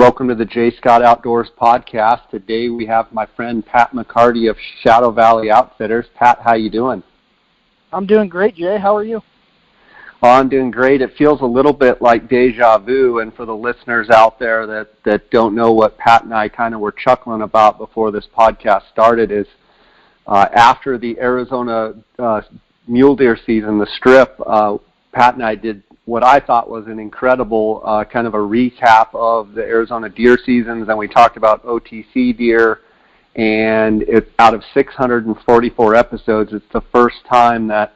Welcome to the J. Scott Outdoors podcast. Today we have my friend Pat McCarty of Shadow Valley Outfitters. Pat, how you doing? I'm doing great, Jay. How are you? Oh, I'm doing great. It feels a little bit like deja vu, and for the listeners out there that don't know what Pat and I kind of were chuckling about before this podcast started is after the Arizona Mule Deer season, the Strip, Pat and I did what I thought was an incredible kind of a recap of the Arizona deer seasons, and we talked about OTC deer, and out of 644 episodes, it's the first time that,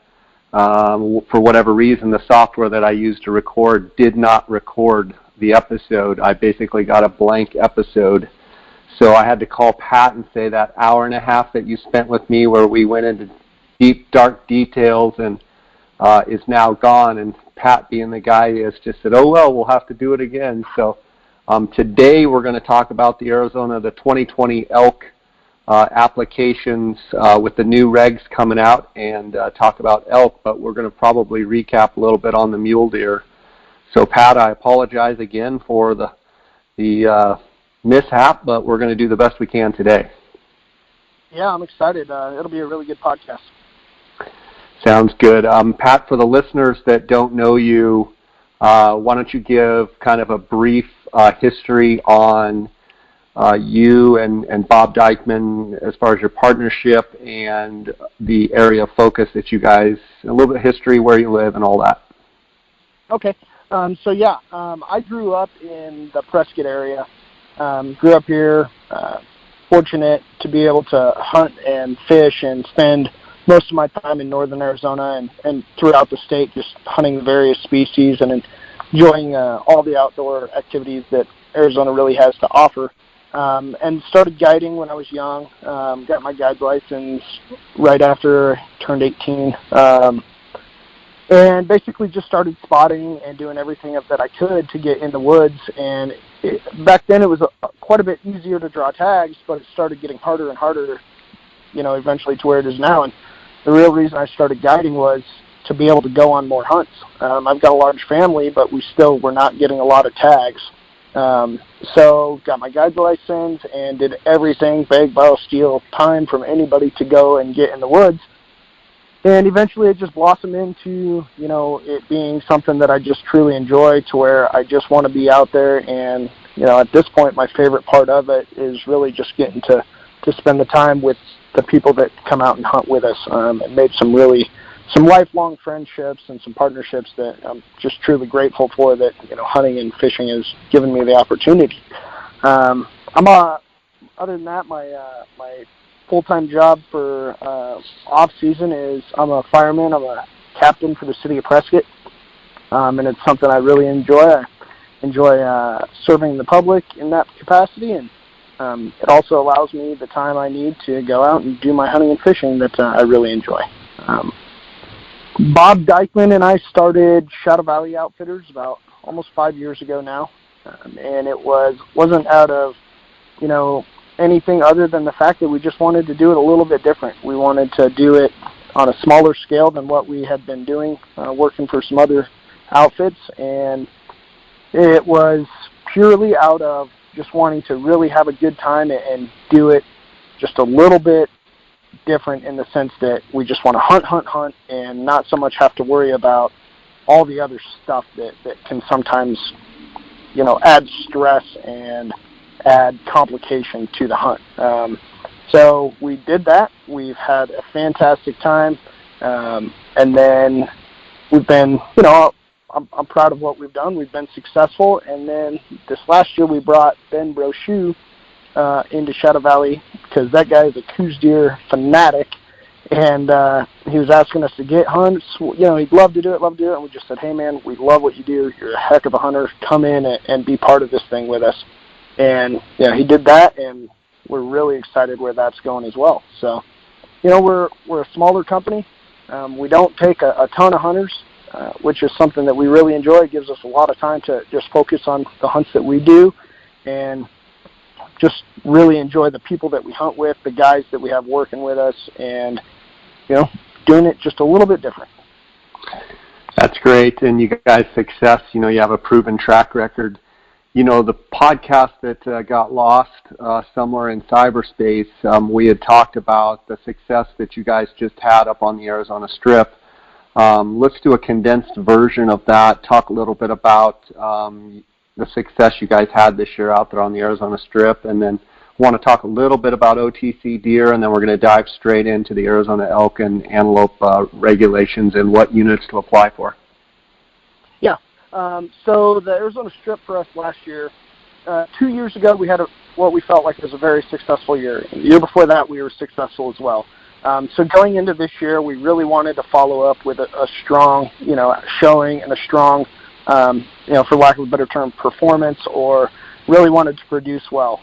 for whatever reason, the software that I used to record did not record the episode. I basically got a blank episode. So I had to call Pat and say that hour and a half that you spent with me where we went into deep, dark details and is now gone. And Pat, being the guy he is, just said, oh, well, we'll have to do it again. So today we're going to talk about the 2020 elk applications with the new regs coming out and talk about elk, but we're going to probably recap a little bit on the mule deer. So Pat, I apologize again for the mishap, but we're going to do the best we can today. Yeah, I'm excited. It'll be a really good podcast. Sounds good. Pat, for the listeners that don't know you, why don't you give kind of a brief history on you and Bob Dykeman as far as your partnership and the area of focus that you guys, a little bit of history, where you live and all that. Okay. I grew up in the Prescott area. Grew up here, fortunate to be able to hunt and fish and spend most of my time in northern Arizona and throughout the state just hunting various species and enjoying all the outdoor activities that Arizona really has to offer. And started guiding when I was young, got my guide license right after I turned 18, and basically just started spotting and doing everything that I could to get in the woods. And back then it was quite a bit easier to draw tags, but it started getting harder and harder, eventually to where it is now. And the real reason I started guiding was to be able to go on more hunts. I've got a large family, but we still were not getting a lot of tags. So got my guide license and did everything, bag, borrow, steal, time from anybody to go and get in the woods. And eventually it just blossomed into, it being something that I just truly enjoy, to where I just want to be out there. And, at this point, my favorite part of it is really just getting to spend the time with the people that come out and hunt with us, and made some lifelong friendships and some partnerships that I'm just truly grateful for, that, hunting and fishing has given me the opportunity. Other than that, my full-time job for off-season is I'm a fireman. I'm a captain for the city of Prescott, and it's something I really enjoy. I enjoy serving the public in that capacity, and it also allows me the time I need to go out and do my hunting and fishing that I really enjoy. Bob Dykeman and I started Shadow Valley Outfitters about almost 5 years ago now, and it wasn't out of anything other than the fact that we just wanted to do it a little bit different. We wanted to do it on a smaller scale than what we had been doing, working for some other outfits, and it was purely out of just wanting to really have a good time and do it just a little bit different, in the sense that we just want to hunt, and not so much have to worry about all the other stuff that can sometimes, add stress and add complication to the hunt. So we did that. We've had a fantastic time. And then we've been, I'm proud of what we've done. We've been successful. And then this last year we brought Ben Brochu into Shadow Valley, because that guy is a Coues deer fanatic. And he was asking us to get hunts. He'd love to do it. And we just said, hey, man, we love what you do. You're a heck of a hunter. Come in and be part of this thing with us. And, he did that, and we're really excited where that's going as well. So, we're a smaller company. We don't take a ton of hunters, which is something that we really enjoy. It gives us a lot of time to just focus on the hunts that we do, and just really enjoy the people that we hunt with, the guys that we have working with us, and, doing it just a little bit different. That's great. And you guys' success, you have a proven track record The podcast that got lost somewhere in cyberspace, we had talked about the success that you guys just had up on the Arizona Strip. Let's do a condensed version of that, talk a little bit about the success you guys had this year out there on the Arizona Strip, and then want to talk a little bit about OTC deer, and then we're going to dive straight into the Arizona elk and antelope regulations and what units to apply for. Yeah. So the Arizona Strip for us last year, 2 years ago, we had what we felt like was a very successful year. The year before that, we were successful as well. So going into this year, we really wanted to follow up with a strong, showing and a strong, for lack of a better term, performance, or really wanted to produce well.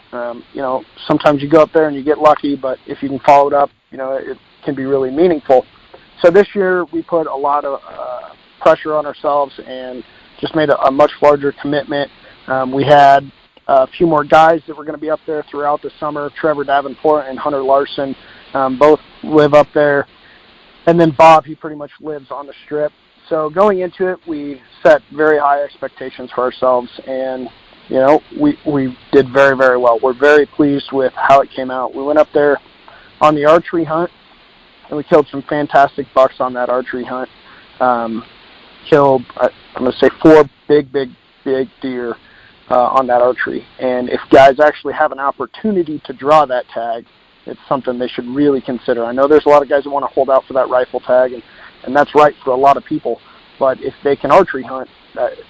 Sometimes you go up there and you get lucky, but if you can follow it up, it can be really meaningful. So this year, we put a lot of pressure on ourselves and just made a much larger commitment. We had a few more guys that were going to be up there throughout the summer. Trevor Davenport and Hunter Larson both live up there. And then Bob, he pretty much lives on the Strip. So going into it, we set very high expectations for ourselves, and, we did very, very well. We're very pleased with how it came out. We went up there on the archery hunt, and we killed some fantastic bucks on that archery hunt. Killed, I'm going to say, 4 big deer on that archery. And if guys actually have an opportunity to draw that tag, it's something they should really consider. I know there's a lot of guys that want to hold out for that rifle tag, and that's right for a lot of people. But if they can archery hunt,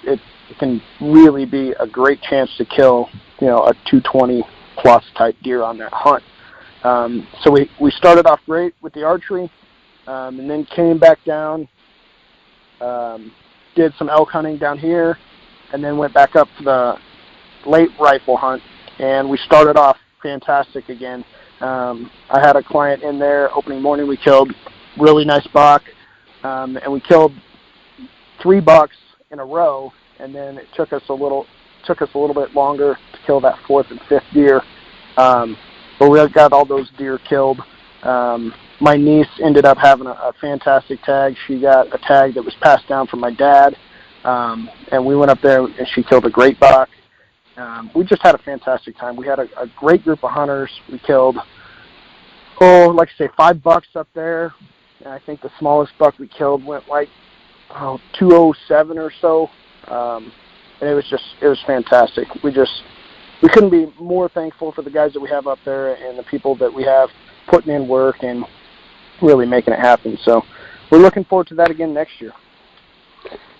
it can really be a great chance to kill, a 220-plus type deer on that hunt. So we started off great with the archery, and then came back down, did some elk hunting down here, and then went back up to the late rifle hunt, and we started off fantastic again. I had a client in there opening morning. We killed really nice buck, and we killed 3 bucks in a row, and then it took us a little bit longer to kill that 4th and 5th deer. But we got all those deer killed. My niece ended up having a fantastic tag. She got a tag that was passed down from my dad, and we went up there and she killed a great buck. We just had a fantastic time. We had a great group of hunters. We killed, 5 bucks up there. And I think the smallest buck we killed went 207 or so. And it was fantastic. We couldn't be more thankful for the guys that we have up there and the people that we have putting in work and really making it happen. So we're looking forward to that again next year.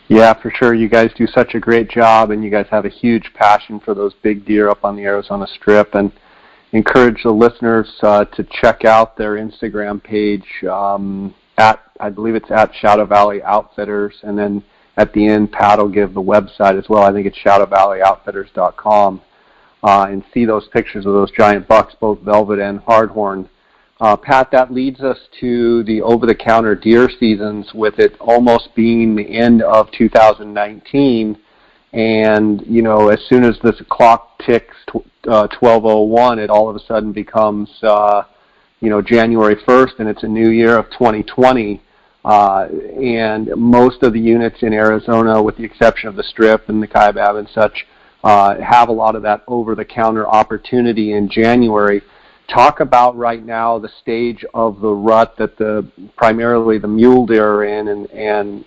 Yeah, for sure. You guys do such a great job, and you guys have a huge passion for those big deer up on the Arizona Strip, and encourage the listeners to check out their Instagram page I believe it's at Shadow Valley Outfitters, and then at the end, Pat will give the website as well. I think it's shadowvalleyoutfitters.com, and see those pictures of those giant bucks, both velvet and hardhorn. Pat, that leads us to the over-the-counter deer seasons, with it almost being the end of 2019. And, as soon as this clock ticks 12:01, it all of a sudden becomes, January 1st, and it's a new year of 2020. And most of the units in Arizona, with the exception of the Strip and the Kaibab and such, have a lot of that over-the-counter opportunity in January. Talk about right now the stage of the rut that primarily the mule deer are in, and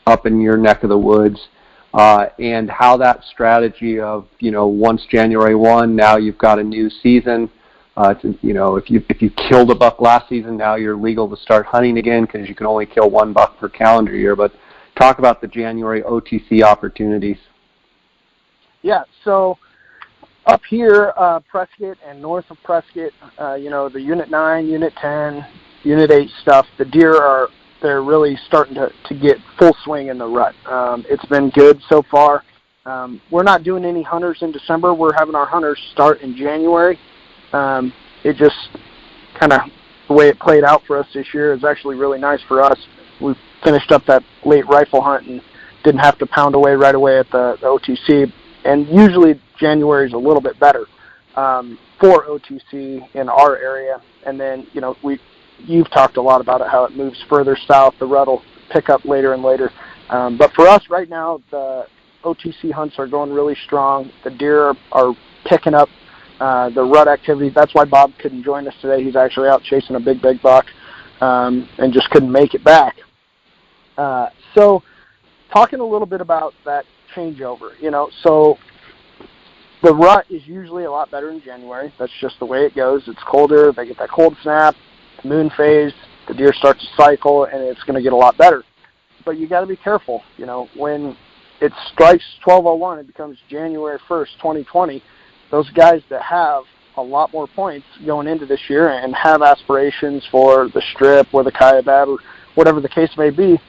up in your neck of the woods, and how that strategy of, once January 1, now you've got a new season. If you killed a buck last season, now you're legal to start hunting again because you can only kill 1 buck per calendar year. But talk about the January OTC opportunities. Yeah, so up here, Prescott and north of Prescott, the Unit 9, Unit 10, Unit 8 stuff, the deer they're really starting to get full swing in the rut. It's been good so far. We're not doing any hunters in December. We're having our hunters start in January. It just kind of, the way it played out for us this year is actually really nice for us. We finished up that late rifle hunt and didn't have to pound away right away at the OTC. And usually January is a little bit better for OTC in our area. And then, you've talked a lot about it, how it moves further south. The rut will pick up later and later. But for us right now, the OTC hunts are going really strong. The deer are picking up the rut activity. That's why Bob couldn't join us today. He's actually out chasing a big buck and just couldn't make it back. So talking a little bit about that changeover, so the rut is usually a lot better in January. That's just the way it goes. It's colder. They get that cold snap, moon phase, the deer start to cycle, and it's going to get a lot better. But you got to be careful. When it strikes 12:01, it becomes January 1st, 2020. Those guys that have a lot more points going into this year and have aspirations for the strip or the Kaibab or whatever the case may be,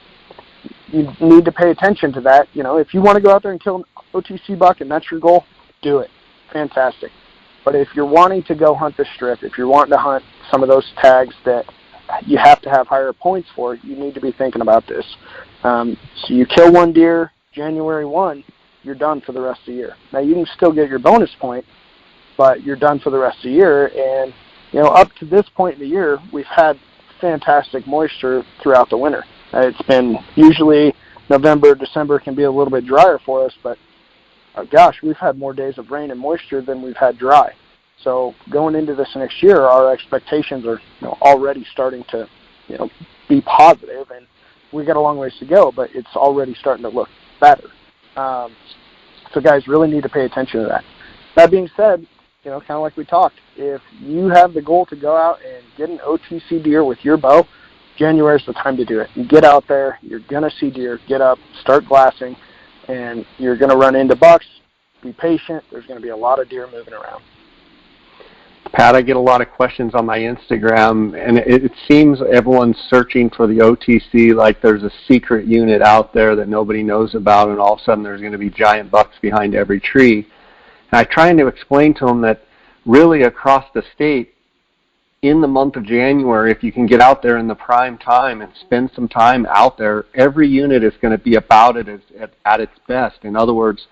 you need to pay attention to that. If you want to go out there and kill an OTC buck and that's your goal, do it. Fantastic. But if you're wanting to go hunt the strip, if you're wanting to hunt some of those tags that you have to have higher points for, you need to be thinking about this. So you kill one deer January 1, you're done for the rest of the year. Now, you can still get your bonus point, but you're done for the rest of the year. And, up to this point in the year, we've had fantastic moisture throughout the winter. It's been usually November, December can be a little bit drier for us, but gosh, we've had more days of rain and moisture than we've had dry. So going into this next year, our expectations are already starting to be positive, and we got a long ways to go, but it's already starting to look better. So guys really need to pay attention to that. That being said, kind of like we talked, if you have the goal to go out and get an OTC deer with your bow, January is the time to do it. You get out there, you're going to see deer, get up, start glassing, and you're going to run into bucks. Be patient. There's going to be a lot of deer moving around. Pat, I get a lot of questions on my Instagram, and it seems everyone's searching for the OTC like there's a secret unit out there that nobody knows about, and all of a sudden there's going to be giant bucks behind every tree. And I try to explain to them that really across the state, in the month of January, if you can get out there in the prime time and spend some time out there, every unit is going to be about it at its best. In other words,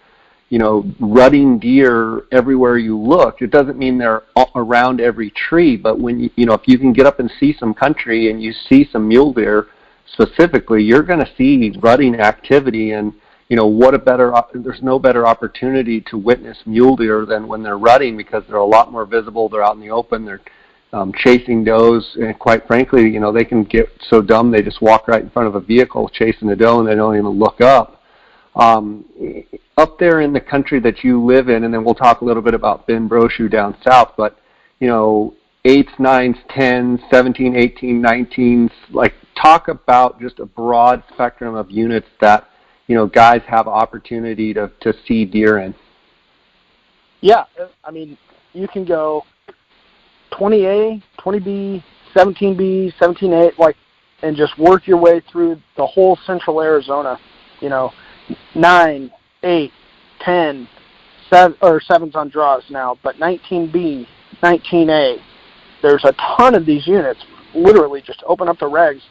rutting deer everywhere you look. It doesn't mean they're around every tree, but when if you can get up and see some country and you see some mule deer specifically, you're going to see rutting activity. And there's no better opportunity to witness mule deer than when they're rutting, because they're a lot more visible. They're out in the open. They're chasing does, and quite frankly, they can get so dumb they just walk right in front of a vehicle chasing the doe and they don't even look up. Up there in the country that you live in, and then we'll talk a little bit about Ben Brochu down south, but 8s, 9s, 10s, 17, 18, 19s, talk about just a broad spectrum of units that guys have opportunity to see deer in. Yeah, you can go 20A, 20B, 17B, 17A, and just work your way through the whole central Arizona, 9, 8, 10, 7's on draws now, but 19B, 19A, there's a ton of these units. Literally just open up the regs,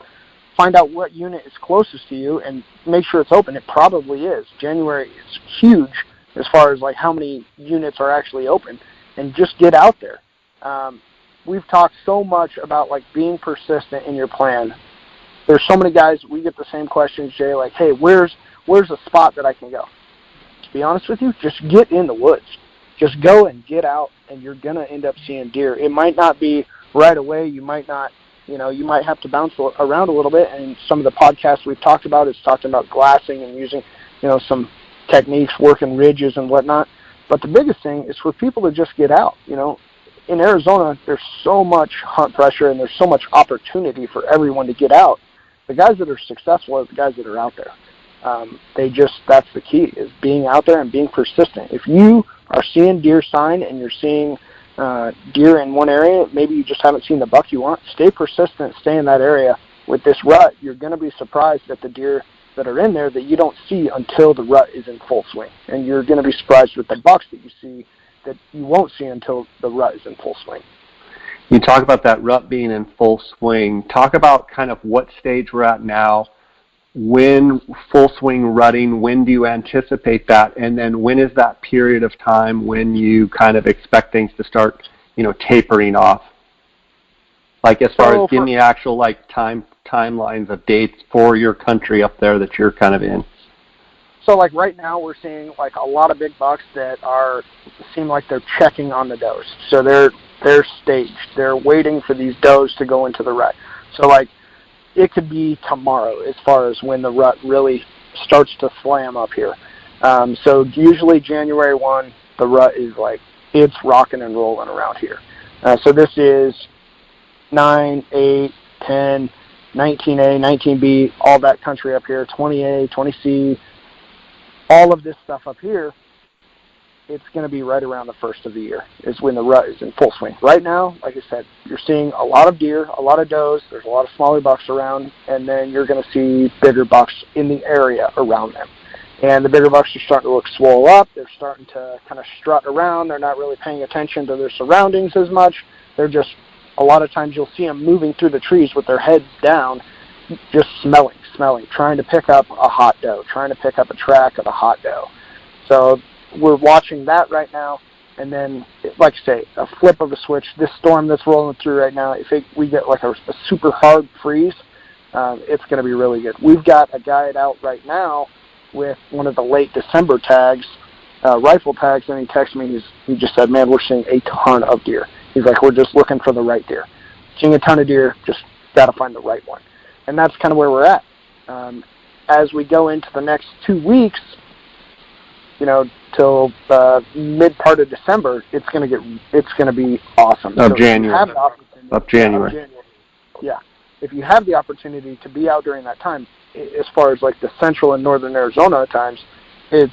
find out what unit is closest to you, and make sure it's open. It probably is. January is huge as far as how many units are actually open, and just get out there. We've talked so much about being persistent in your plan. There's so many guys, we get the same questions, Jay, hey, where's a spot that I can go? To be honest with you, just get in the woods. Just go and get out, and you're going to end up seeing deer. It might not be right away. You might not, you might have to bounce around a little bit, and some of the podcasts we've talked about is talking about glassing and using, some techniques, working ridges and whatnot. But the biggest thing is for people to just get out, In Arizona, there's so much hunt pressure and there's so much opportunity for everyone to get out. The guys that are successful are the guys that are out there. That's the key, is being out there and being persistent. If you are seeing deer sign and you're seeing deer in one area, maybe you just haven't seen the buck you want, stay persistent, stay in that area. With this rut, you're going to be surprised at the deer that are in there that you don't see until the rut is in full swing. And you're going to be surprised with the bucks that you see that you won't see until the rut is in full swing. You talk about that rut being in full swing. Talk about kind of what stage we're at now, when full swing rutting, when do you anticipate that, and then when is that period of time when you kind of expect things to start, tapering off? As far as give me actual timelines of dates for your country up there that you're kind of in. So like right now we're seeing like a lot of big bucks that seem like they're checking on the does. So they're staged. They're waiting for these does to go into the rut. So like it could be tomorrow as far as when the rut really starts to slam up here. So usually January 1, the rut is like, it's rocking and rolling around here. So this is 9, 8, 10, 19A, 19B, all that country up here, 20A, 20C, all of this stuff up here. It's going to be right around the first of the year is when the rut is in full swing. Right now, like I said, you're seeing a lot of deer, a lot of does, there's a lot of smaller bucks around, and then you're going to see bigger bucks in the area around them. And the bigger bucks are starting to look swole up. They're starting to kind of strut around. They're not really paying attention to their surroundings as much. They're just, a lot of times you'll see them moving through the trees with their heads down, just smelling, trying to pick up a hot doe, trying to pick up a track of a hot doe. So we're watching that right now. And then, like I say, a flip of a switch, this storm that's rolling through right now, if we get like a super hard freeze, it's going to be really good. We've got a guide out right now with one of the late December tags, rifle tags, and he texted me. He just said, man, we're seeing a ton of deer. He's like, we're just looking for the right deer. Seeing a ton of deer, just got to find the right one. And that's kind of where we're at. As we go into the next 2 weeks, till mid part of December, it's going to be awesome. Of January. Yeah. If you have the opportunity to be out during that time, as far as like the central and northern Arizona times,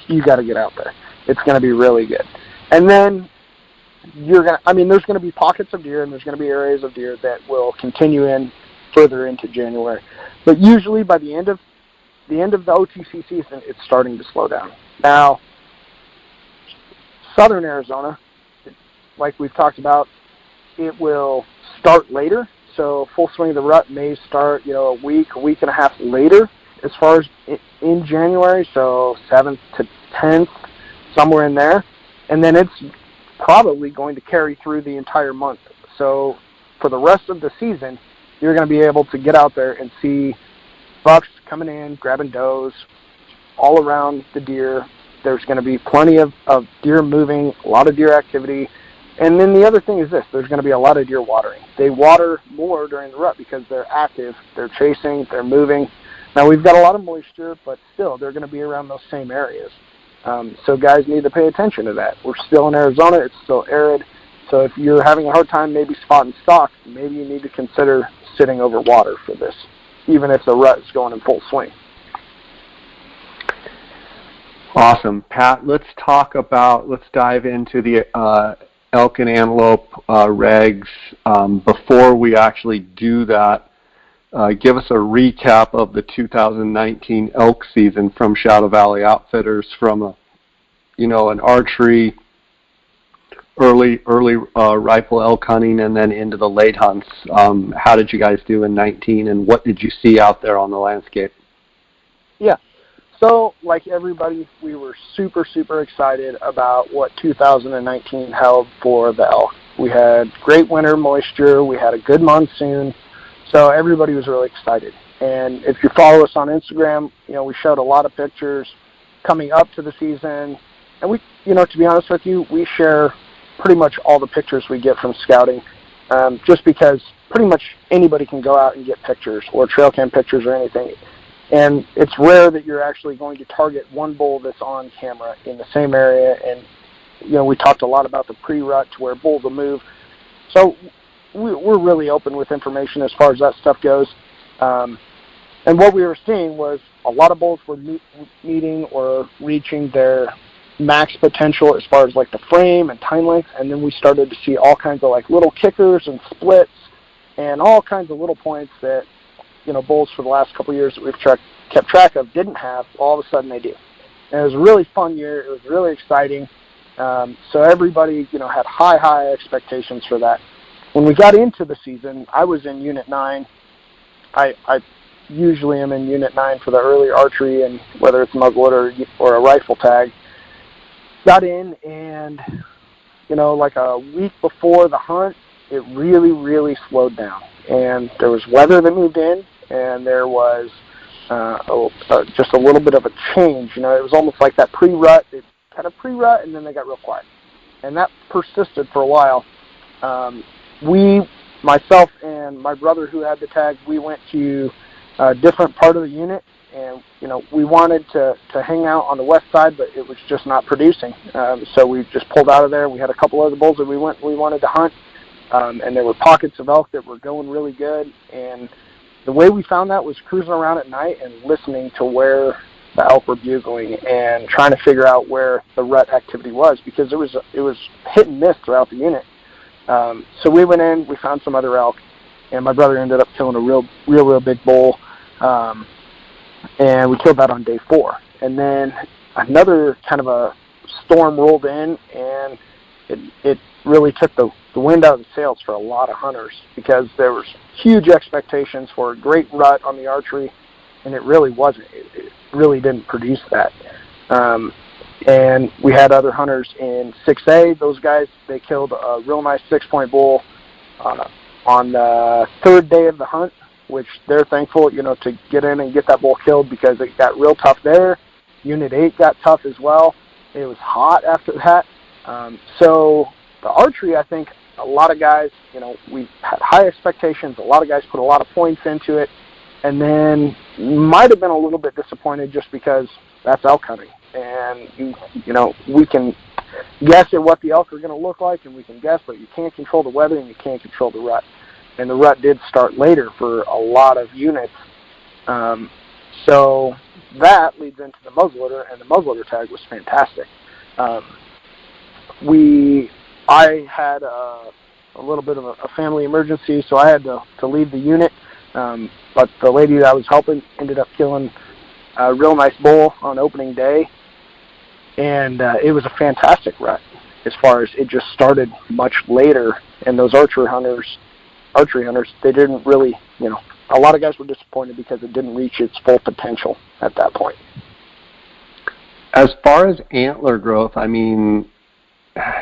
you got to get out there. It's going to be really good. And then there's going to be pockets of deer and there's going to be areas of deer that will continue in further into January. But usually by the end of the OTC season, it's starting to slow down. Now, southern Arizona, like we've talked about, it will start later. So full swing of the rut may start, a week and a half later as far as in January, so 7th to 10th, somewhere in there. And then it's probably going to carry through the entire month. So for the rest of the season, you're going to be able to get out there and see bucks coming in, grabbing does all around the deer. There's going to be plenty of deer moving, a lot of deer activity. And then the other thing is this, there's going to be a lot of deer watering. They water more during the rut because they're active, they're chasing, they're moving. Now we've got a lot of moisture, but still they're going to be around those same areas. So guys need to pay attention to that. We're still in Arizona, it's still arid. So if you're having a hard time maybe spotting stock, maybe you need to consider sitting over water for this, even if the rut is going in full swing. Awesome. Pat, let's dive into the Elk and Antelope regs. Before we actually do that, give us a recap of the 2019 elk season from Shadow Valley Outfitters, from an archery, early rifle elk hunting, and then into the late hunts. How did you guys do in 19, and what did you see out there on the landscape? Yeah. So, like everybody, we were super, super excited about what 2019 held for the elk. We had great winter moisture. We had a good monsoon. So everybody was really excited. And if you follow us on Instagram, we showed a lot of pictures coming up to the season. And we, to be honest with you, we share pretty much all the pictures we get from scouting, just because pretty much anybody can go out and get pictures or trail cam pictures or anything. And it's rare that you're actually going to target one bull that's on camera in the same area. And, we talked a lot about the pre-rut to where bulls will move. So we're really open with information as far as that stuff goes. And what we were seeing was a lot of bulls were meeting or reaching their max potential as far as like the frame and time length. And then we started to see all kinds of like little kickers and splits and all kinds of little points that, bulls for the last couple of years that we've kept track of didn't have. All of a sudden they do. And it was a really fun year. It was really exciting. So everybody, had high expectations for that. When we got into the season, I was in Unit 9. I usually am in Unit 9 for the early archery, and whether it's muzzleloader or a rifle tag. Got in, and, like a week before the hunt, it really, really slowed down. And there was weather that moved in, and there was just a little bit of a change. You know, it was almost like that pre-rut. It had a pre-rut, and then they got real quiet. And that persisted for a while. Myself and my brother who had the tag, we went to a different part of the unit, and, you know, we wanted to hang out on the west side, but it was just not producing. So we just pulled out of there. We had a couple other bulls that we wanted to hunt, and there were pockets of elk that were going really good. And the way we found that was cruising around at night and listening to where the elk were bugling and trying to figure out where the rut activity was, because it was hit and miss throughout the unit. So we went in, we found some other elk, and my brother ended up killing a real big bull, and we killed that on day 4. And then another kind of a storm rolled in, and it really took the wind out of the sails for a lot of hunters, because there was huge expectations for a great rut on the archery, and it really wasn't. It really didn't produce that. And we had other hunters in 6A. Those guys, they killed a real nice 6-point bull on the 3rd day of the hunt, which they're thankful, you know, to get in and get that bull killed, because it got real tough there. Unit 8 got tough as well. It was hot after that. So the archery, I think a lot of guys, you know, we had high expectations. A lot of guys put a lot of points into it, and then might have been a little bit disappointed just because that's elk hunting. And, you know, we can guess at what the elk are going to look like, and we can guess, but you can't control the weather and you can't control the rut. And the rut did start later for a lot of units. So that leads into the muzzleloader, and the muzzleloader tag was fantastic. I had a little bit of a family emergency, so I had to leave the unit. But the lady that I was helping ended up killing a real nice bull on opening day. And it was a fantastic rut, as far as it just started much later. And those archery hunters, they didn't really, you know, a lot of guys were disappointed because it didn't reach its full potential at that point. As far as antler growth, I mean,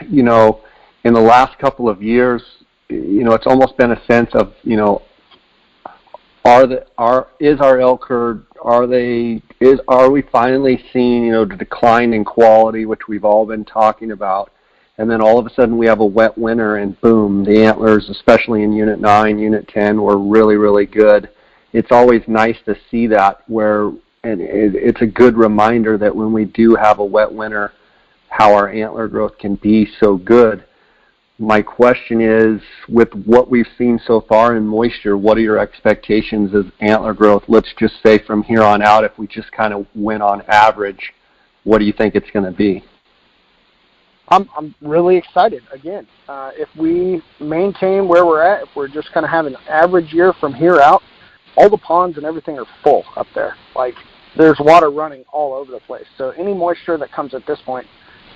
you know, in the last couple of years, you know, it's almost been a sense of, you know, is our elk herd, are we finally seeing, you know, the decline in quality, which we've all been talking about, and then all of a sudden we have a wet winter, and boom, the antlers, especially in Unit 9, Unit 10, were really, really good. It's always nice to see that, and it's a good reminder that when we do have a wet winter, how our antler growth can be so good. My question is, with what we've seen so far in moisture, what are your expectations as antler growth? Let's just say from here on out, if we just kind of went on average, what do you think it's going to be? I'm really excited. Again, if we maintain where we're at, if we're just kind of having an average year from here out, all the ponds and everything are full up there. Like, there's water running all over the place. So any moisture that comes at this point,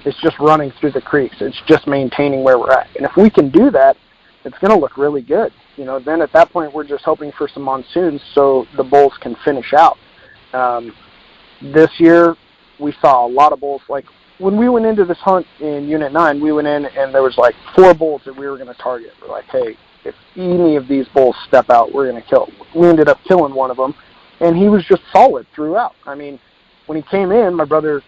it's just running through the creeks. It's just maintaining where we're at. And if we can do that, it's going to look really good. You know, then at that point, we're just hoping for some monsoons so the bulls can finish out. This year, we saw a lot of bulls. Like, when we went into this hunt in Unit 9, we went in and there was like 4 bulls that we were going to target. We're like, hey, if any of these bulls step out, we're going to kill them. We ended up killing one of them, and he was just solid throughout. I mean, when he came in, my brother,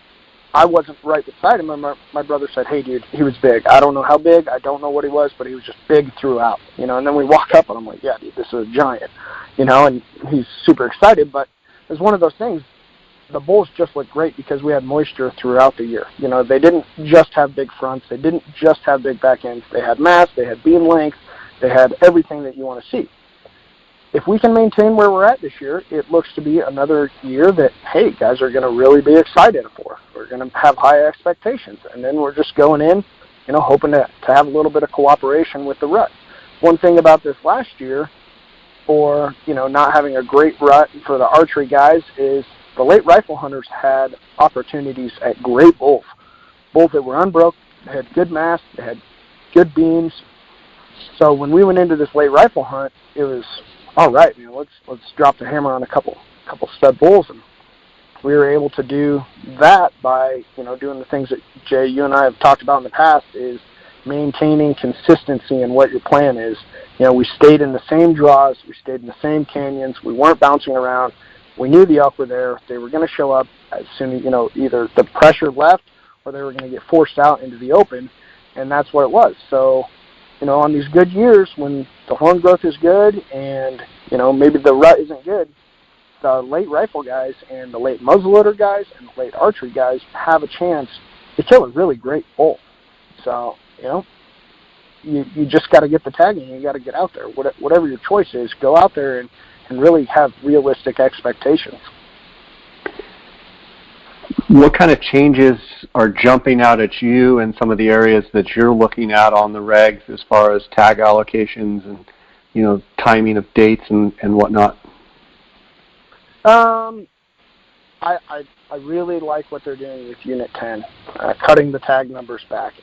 I wasn't right beside him, and my brother said, hey, dude, he was big. I don't know how big. I don't know what he was, but he was just big throughout. You know, and then we walk up, and I'm like, yeah, dude, this is a giant. You know, and he's super excited, but it was one of those things. The bulls just looked great because we had moisture throughout the year. You know, they didn't just have big fronts. They didn't just have big back ends. They had mass. They had beam length. They had everything that you want to see. If we can maintain where we're at this year, it looks to be another year that, hey, guys are going to really be excited for. We're going to have high expectations. And then we're just going in, you know, hoping to have a little bit of cooperation with the rut. One thing about this last year, for, you know, not having a great rut for the archery guys, is the late rifle hunters had opportunities at great bulls. Bulls that were unbroke, they had good mass, they had good beams. So when we went into this late rifle hunt, it was, all right, man, let's drop the hammer on a couple stud bulls, and we were able to do that by, you know, doing the things that, Jay, you and I have talked about in the past, is maintaining consistency in what your plan is. You know, we stayed in the same draws, we stayed in the same canyons, we weren't bouncing around. we knew the elk were there. They were going to show up as soon as, either the pressure left or they were going to get forced out into the open, and that's what it was. So, on these good years when the horn growth is good and, maybe the rut isn't good, the late rifle guys and the late muzzleloader guys and the late archery guys have a chance to kill a really great bull. So, you just got to get the tagging. You got to get out there. Whatever your choice is, go out there and really have realistic expectations. What kind of changes are jumping out at you in some of the areas that you're looking at on the regs as far as tag allocations and, timing of dates and whatnot? I really like what they're doing with Unit 10, cutting the tag numbers back.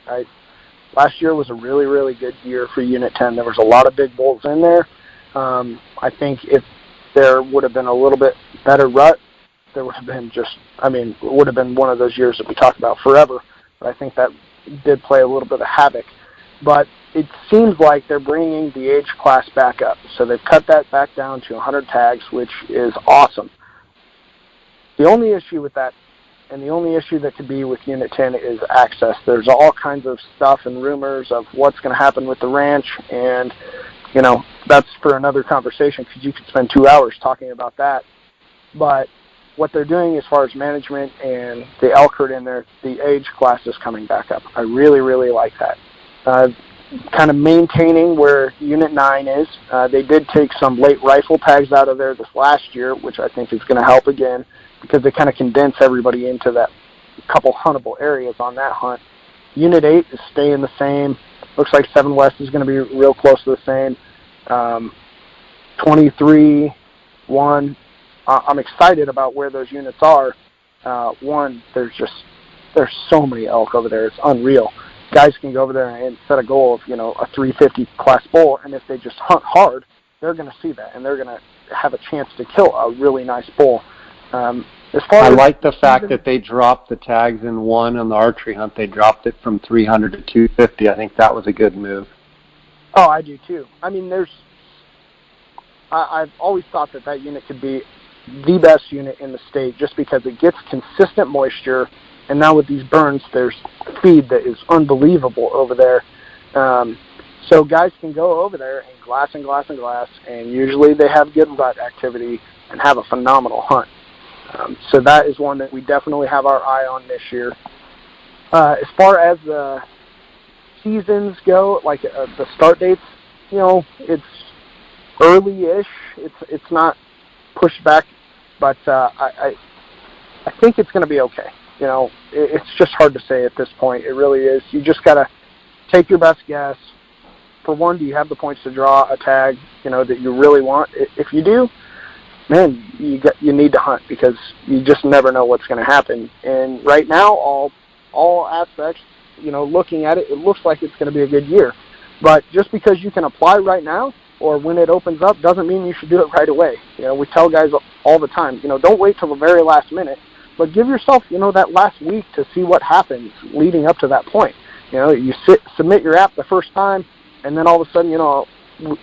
Last year was a really, really good year for Unit 10. There was a lot of big bulls in there. I think if there would have been a little bit better rut, there would have been it would have been one of those years that we talk about forever. But I think that did play a little bit of havoc. But it seems like they're bringing the age class back up. So they've cut that back down to 100 tags, which is awesome. The only issue with that, and the only issue that could be with Unit 10 is access. There's all kinds of stuff and rumors of what's going to happen with the ranch, and, that's for another conversation because you could spend 2 hours talking about that. But what they're doing as far as management and the elk herd in there, the age class is coming back up. I really, really like that. Kind of maintaining where Unit 9 is. They did take some late rifle tags out of there this last year, which I think is going to help again because they kind of condense everybody into that couple huntable areas on that hunt. Unit 8 is staying the same. Looks like 7 West is going to be real close to the same. 23, 1. I'm excited about where those units are. 1, there's so many elk over there. It's unreal. Guys can go over there and set a goal of, a 350 class bull, and if they just hunt hard, they're going to see that, and they're going to have a chance to kill a really nice bull. I like the fact that they dropped the tags in 1 on the archery hunt. They dropped it from 300 to 250. I think that was a good move. Oh, I do too. I've always thought that unit could be the best unit in the state just because it gets consistent moisture, and now with these burns, there's feed that is unbelievable over there. So guys can go over there and glass and glass and glass, and usually they have good rut activity and have a phenomenal hunt. So that is one that we definitely have our eye on this year. As far as the seasons go, like the start dates, it's early-ish. It's not pushed back, but I think it's going to be okay. It's just hard to say at this point. It really is. You just got to take your best guess. For one, do you have the points to draw a tag, that you really want? If you do, man, you need to hunt because you just never know what's going to happen. And right now, all aspects, looking at it, it looks like it's going to be a good year. But just because you can apply right now or when it opens up doesn't mean you should do it right away. We tell guys all the time, don't wait till the very last minute, but give yourself, that last week to see what happens leading up to that point. You submit your app the first time, and then all of a sudden,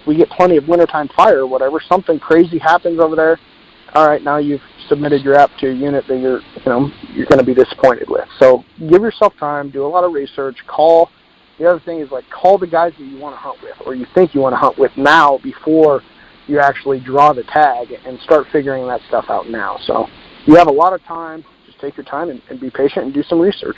we get plenty of wintertime fire or whatever. Something crazy happens over there. All right, now you've submitted your app to a unit that you're going to be disappointed with. So give yourself time, do a lot of research, call. The other thing is call the guys that you want to hunt with or you think you want to hunt with now before you actually draw the tag and start figuring that stuff out now. So you have a lot of time. Just take your time and be patient and do some research.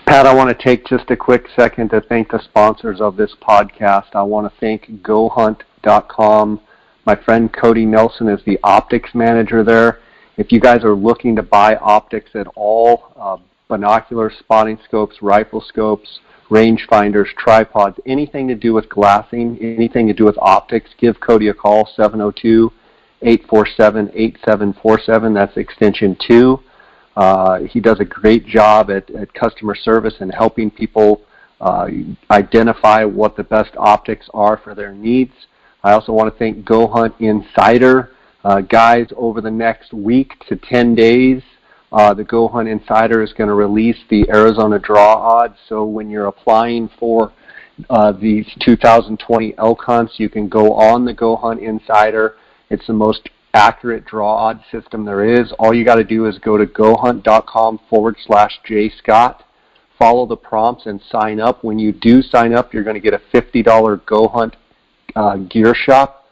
Pat, I want to take just a quick second to thank the sponsors of this podcast. I want to thank GoHunt.com. My friend Cody Nelson is the optics manager there. If you guys are looking to buy optics at all, binoculars, spotting scopes, rifle scopes, range finders, tripods, anything to do with glassing, anything to do with optics, give Cody a call, 702-847-8747. That's extension 2. He does a great job at customer service and helping people identify what the best optics are for their needs. I also want to thank Go Hunt Insider. Guys, over the next week to 10 days, the Go Hunt Insider is going to release the Arizona draw odds. So when you're applying for these 2020 elk hunts, you can go on the Go Hunt Insider. It's the most accurate draw odd system there is. All you got to do is go to gohunt.com/jscott, follow the prompts, and sign up. When you do sign up, you're going to get a $50 Go Hunt Gear Shop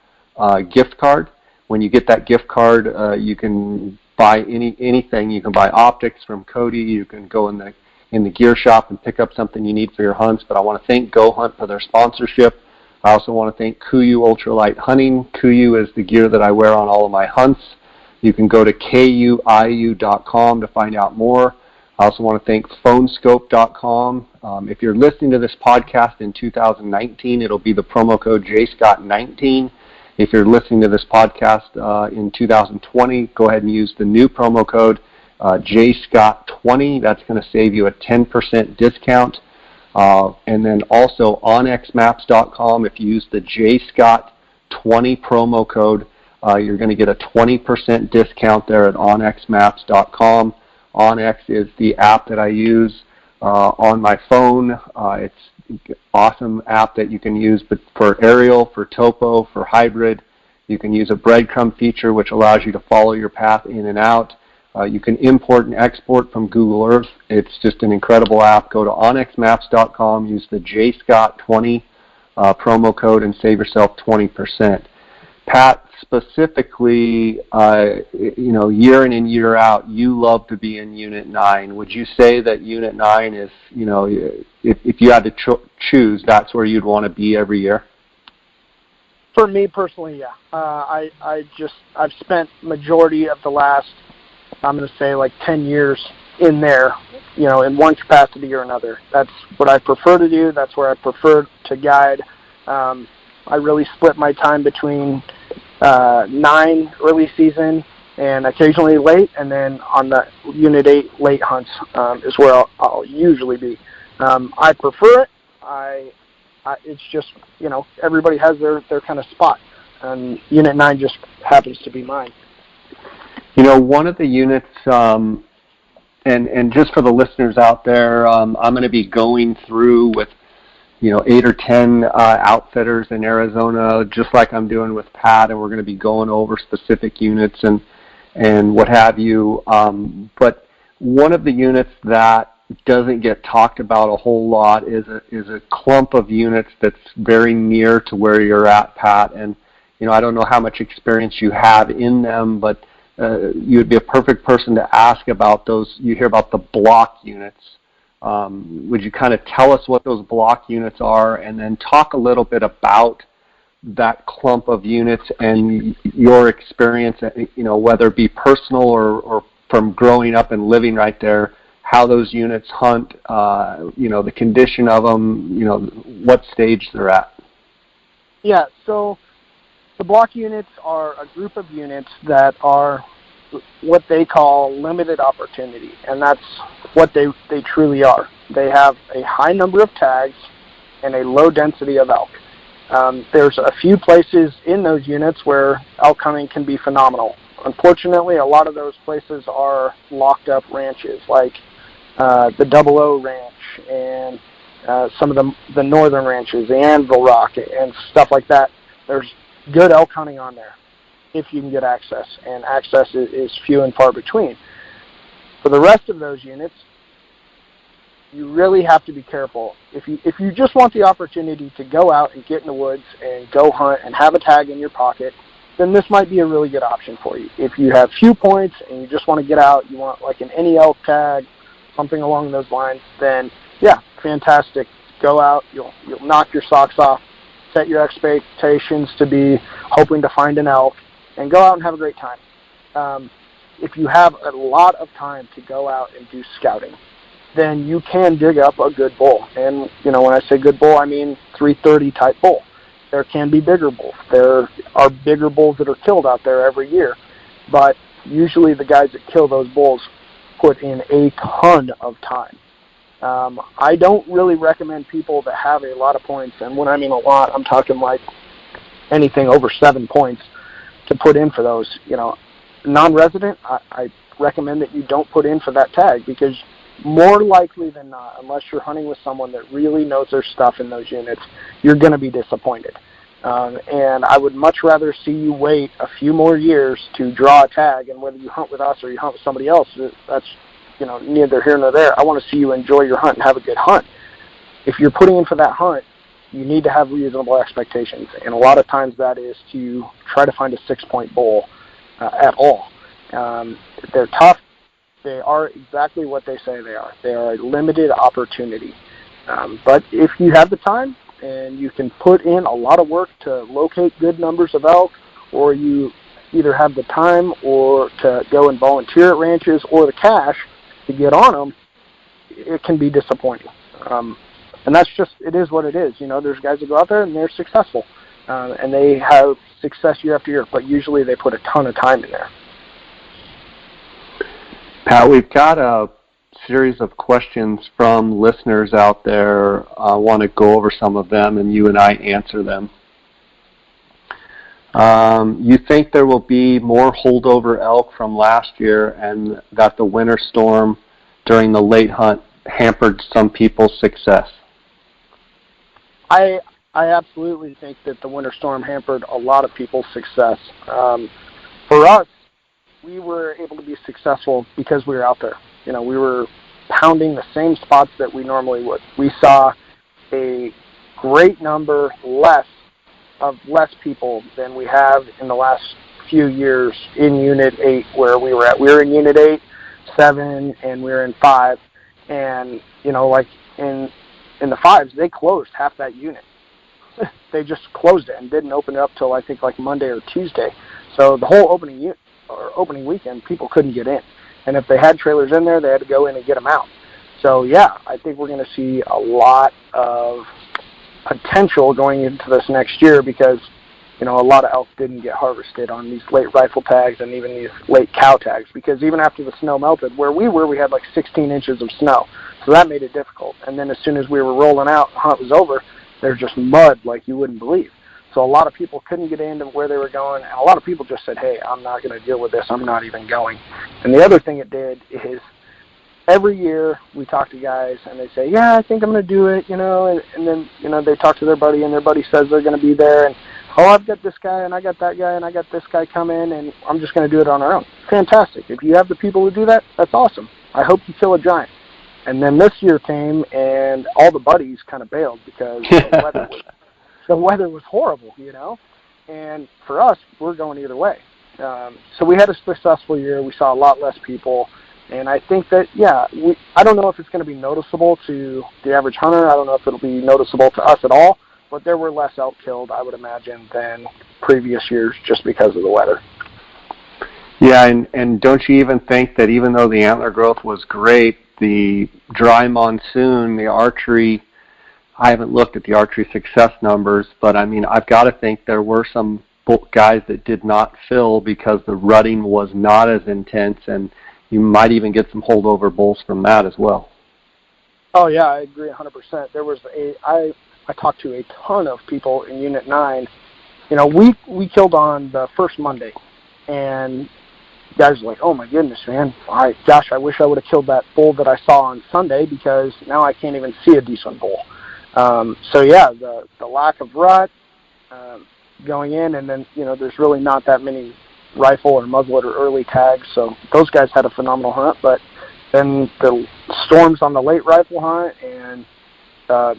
gift card. When you get that gift card, you can buy anything. You can buy optics from Cody. You can go in the gear shop and pick up something you need for your hunts. But I want to thank Go Hunt for their sponsorship. I also want to thank KUIU Ultralight Hunting. KUIU is the gear that I wear on all of my hunts. You can go to kuiu.com to find out more. I also want to thank phonescope.com. If you're listening to this podcast in 2019, it'll be the promo code JScott19. If you're listening to this podcast in 2020, go ahead and use the new promo code JScott20. That's going to save you a 10% discount. And then also onxmaps.com, if you use the JScott20 promo code, you're going to get a 20% discount there at onxmaps.com. OnX is the app that I use on my phone. It's an awesome app that you can use for aerial, for topo, for hybrid. You can use a breadcrumb feature which allows you to follow your path in and out. You can import and export from Google Earth. It's just an incredible app. Go to onxmaps.com, use the JScott20 promo code, and save yourself 20%. Pat, specifically, year in and year out, you love to be in Unit 9. Would you say that Unit 9 is, if you had to choose, that's where you'd want to be every year? For me personally, yeah. I've spent majority of the last, I'm going to say, like 10 years in there, in one capacity or another. That's what I prefer to do. That's where I prefer to guide. I really split my time between 9 early season and occasionally late, and then on the Unit 8 late hunts is where I'll usually be. I prefer it. It's just, everybody has their kind of spot, and Unit 9 just happens to be mine. One of the units, and just for the listeners out there, I'm going to be going through with 8 or 10 outfitters in Arizona, just like I'm doing with Pat, and we're going to be going over specific units and what have you. But one of the units that doesn't get talked about a whole lot is a clump of units that's very near to where you're at, Pat. And I don't know how much experience you have in them, but you would be a perfect person to ask about those. You hear about the block units. Would you kind of tell us what those block units are, and then talk a little bit about that clump of units and your experience, whether it be personal or from growing up and living right there, how those units hunt, the condition of them, what stage they're at? Yeah, so the block units are a group of units that are what they call limited opportunity, and that's what they truly are. They have a high number of tags and a low density of elk. There's a few places in those units where elk hunting can be phenomenal. Unfortunately, a lot of those places are locked up ranches, like the Double O Ranch and some of the northern ranches, the Anvil Rock and stuff like that. There's good elk hunting on there if you can get access, and access is few and far between. For the rest of those units, you really have to be careful. If you just want the opportunity to go out and get in the woods and go hunt and have a tag in your pocket, then this might be a really good option for you. If you have few points and you just want to get out, you want like an any elk tag, something along those lines, then yeah, fantastic. Go out, you'll knock your socks off, set your expectations to be hoping to find an elk, and go out and have a great time. If you have a lot of time to go out and do scouting, then you can dig up a good bull. And, when I say good bull, I mean 330 type bull. There can be bigger bulls. There are bigger bulls that are killed out there every year, but usually the guys that kill those bulls put in a ton of time. I don't really recommend people that have a lot of points, and when I mean a lot, I'm talking like anything over 7 points to put in for those. Non-resident, I recommend that you don't put in for that tag, because more likely than not, unless you're hunting with someone that really knows their stuff in those units, you're going to be disappointed. And I would much rather see you wait a few more years to draw a tag, and whether you hunt with us or you hunt with somebody else, that's neither here nor there. I want to see you enjoy your hunt and have a good hunt. If you're putting in for that hunt, you need to have reasonable expectations, and a lot of times that is to try to find a 6-point bull at all. They're tough. They are exactly what they say they are. They are a limited opportunity. But if you have the time and you can put in a lot of work to locate good numbers of elk, or you either have the time or to go and volunteer at ranches or the cash to get on them, it can be disappointing. And that's just, it is what it is. There's guys that go out there and they're successful. And they have success year after year, but usually they put a ton of time in there. Pat, we've got a series of questions from listeners out there. I want to go over some of them, and you and I answer them. You think there will be more holdover elk from last year, and that the winter storm during the late hunt hampered some people's success? I absolutely think that the winter storm hampered a lot of people's success. For us, we were able to be successful because we were out there. We were pounding the same spots that we normally would. We saw a great number less people than we have in the last few years in Unit 8 where we were at. We were in Unit 8, 7, and we were in 5. And, like in the 5s, they closed half that unit. They just closed it and didn't open it up till I think like Monday or Tuesday. So the whole opening weekend, people couldn't get in. And if they had trailers in there, they had to go in and get them out. So, yeah, I think we're going to see a lot of potential going into this next year because, a lot of elk didn't get harvested on these late rifle tags and even these late cow tags because even after the snow melted, where we were, we had like 16 inches of snow. So that made it difficult. And then as soon as we were rolling out, the hunt was over, there's just mud like you wouldn't believe. So a lot of people couldn't get into where they were going, and a lot of people just said, hey, I'm not going to deal with this. I'm not even going. And the other thing it did is every year we talk to guys, and they say, yeah, I think I'm going to do it, and then, they talk to their buddy, and their buddy says they're going to be there, and, oh, I've got this guy, and I got that guy, and I got this guy coming, and I'm just going to do it on our own. Fantastic. If you have the people who do that, that's awesome. I hope you kill a giant. And then this year came, and all the buddies kind of bailed because the weather was horrible, And for us, we're going either way. So we had a successful year. We saw a lot less people. And I think that, I don't know if it's going to be noticeable to the average hunter. I don't know if it'll be noticeable to us at all. But there were less elk killed, I would imagine, than previous years just because of the weather. Yeah, and don't you even think that even though the antler growth was great, the dry monsoon, the archery, I haven't looked at the archery success numbers, but I mean, I've got to think there were some guys that did not fill because the rutting was not as intense, and you might even get some holdover bulls from that as well. Oh, yeah, I agree 100%. There was I talked to a ton of people in Unit 9. We killed on the first Monday, and guys were like, oh, my goodness, man. I wish I would have killed that bull that I saw on Sunday because now I can't even see a decent bull. The lack of rut going in, and then, there's really not that many rifle or muzzleloader early tags, so those guys had a phenomenal hunt, but then the storms on the late rifle hunt and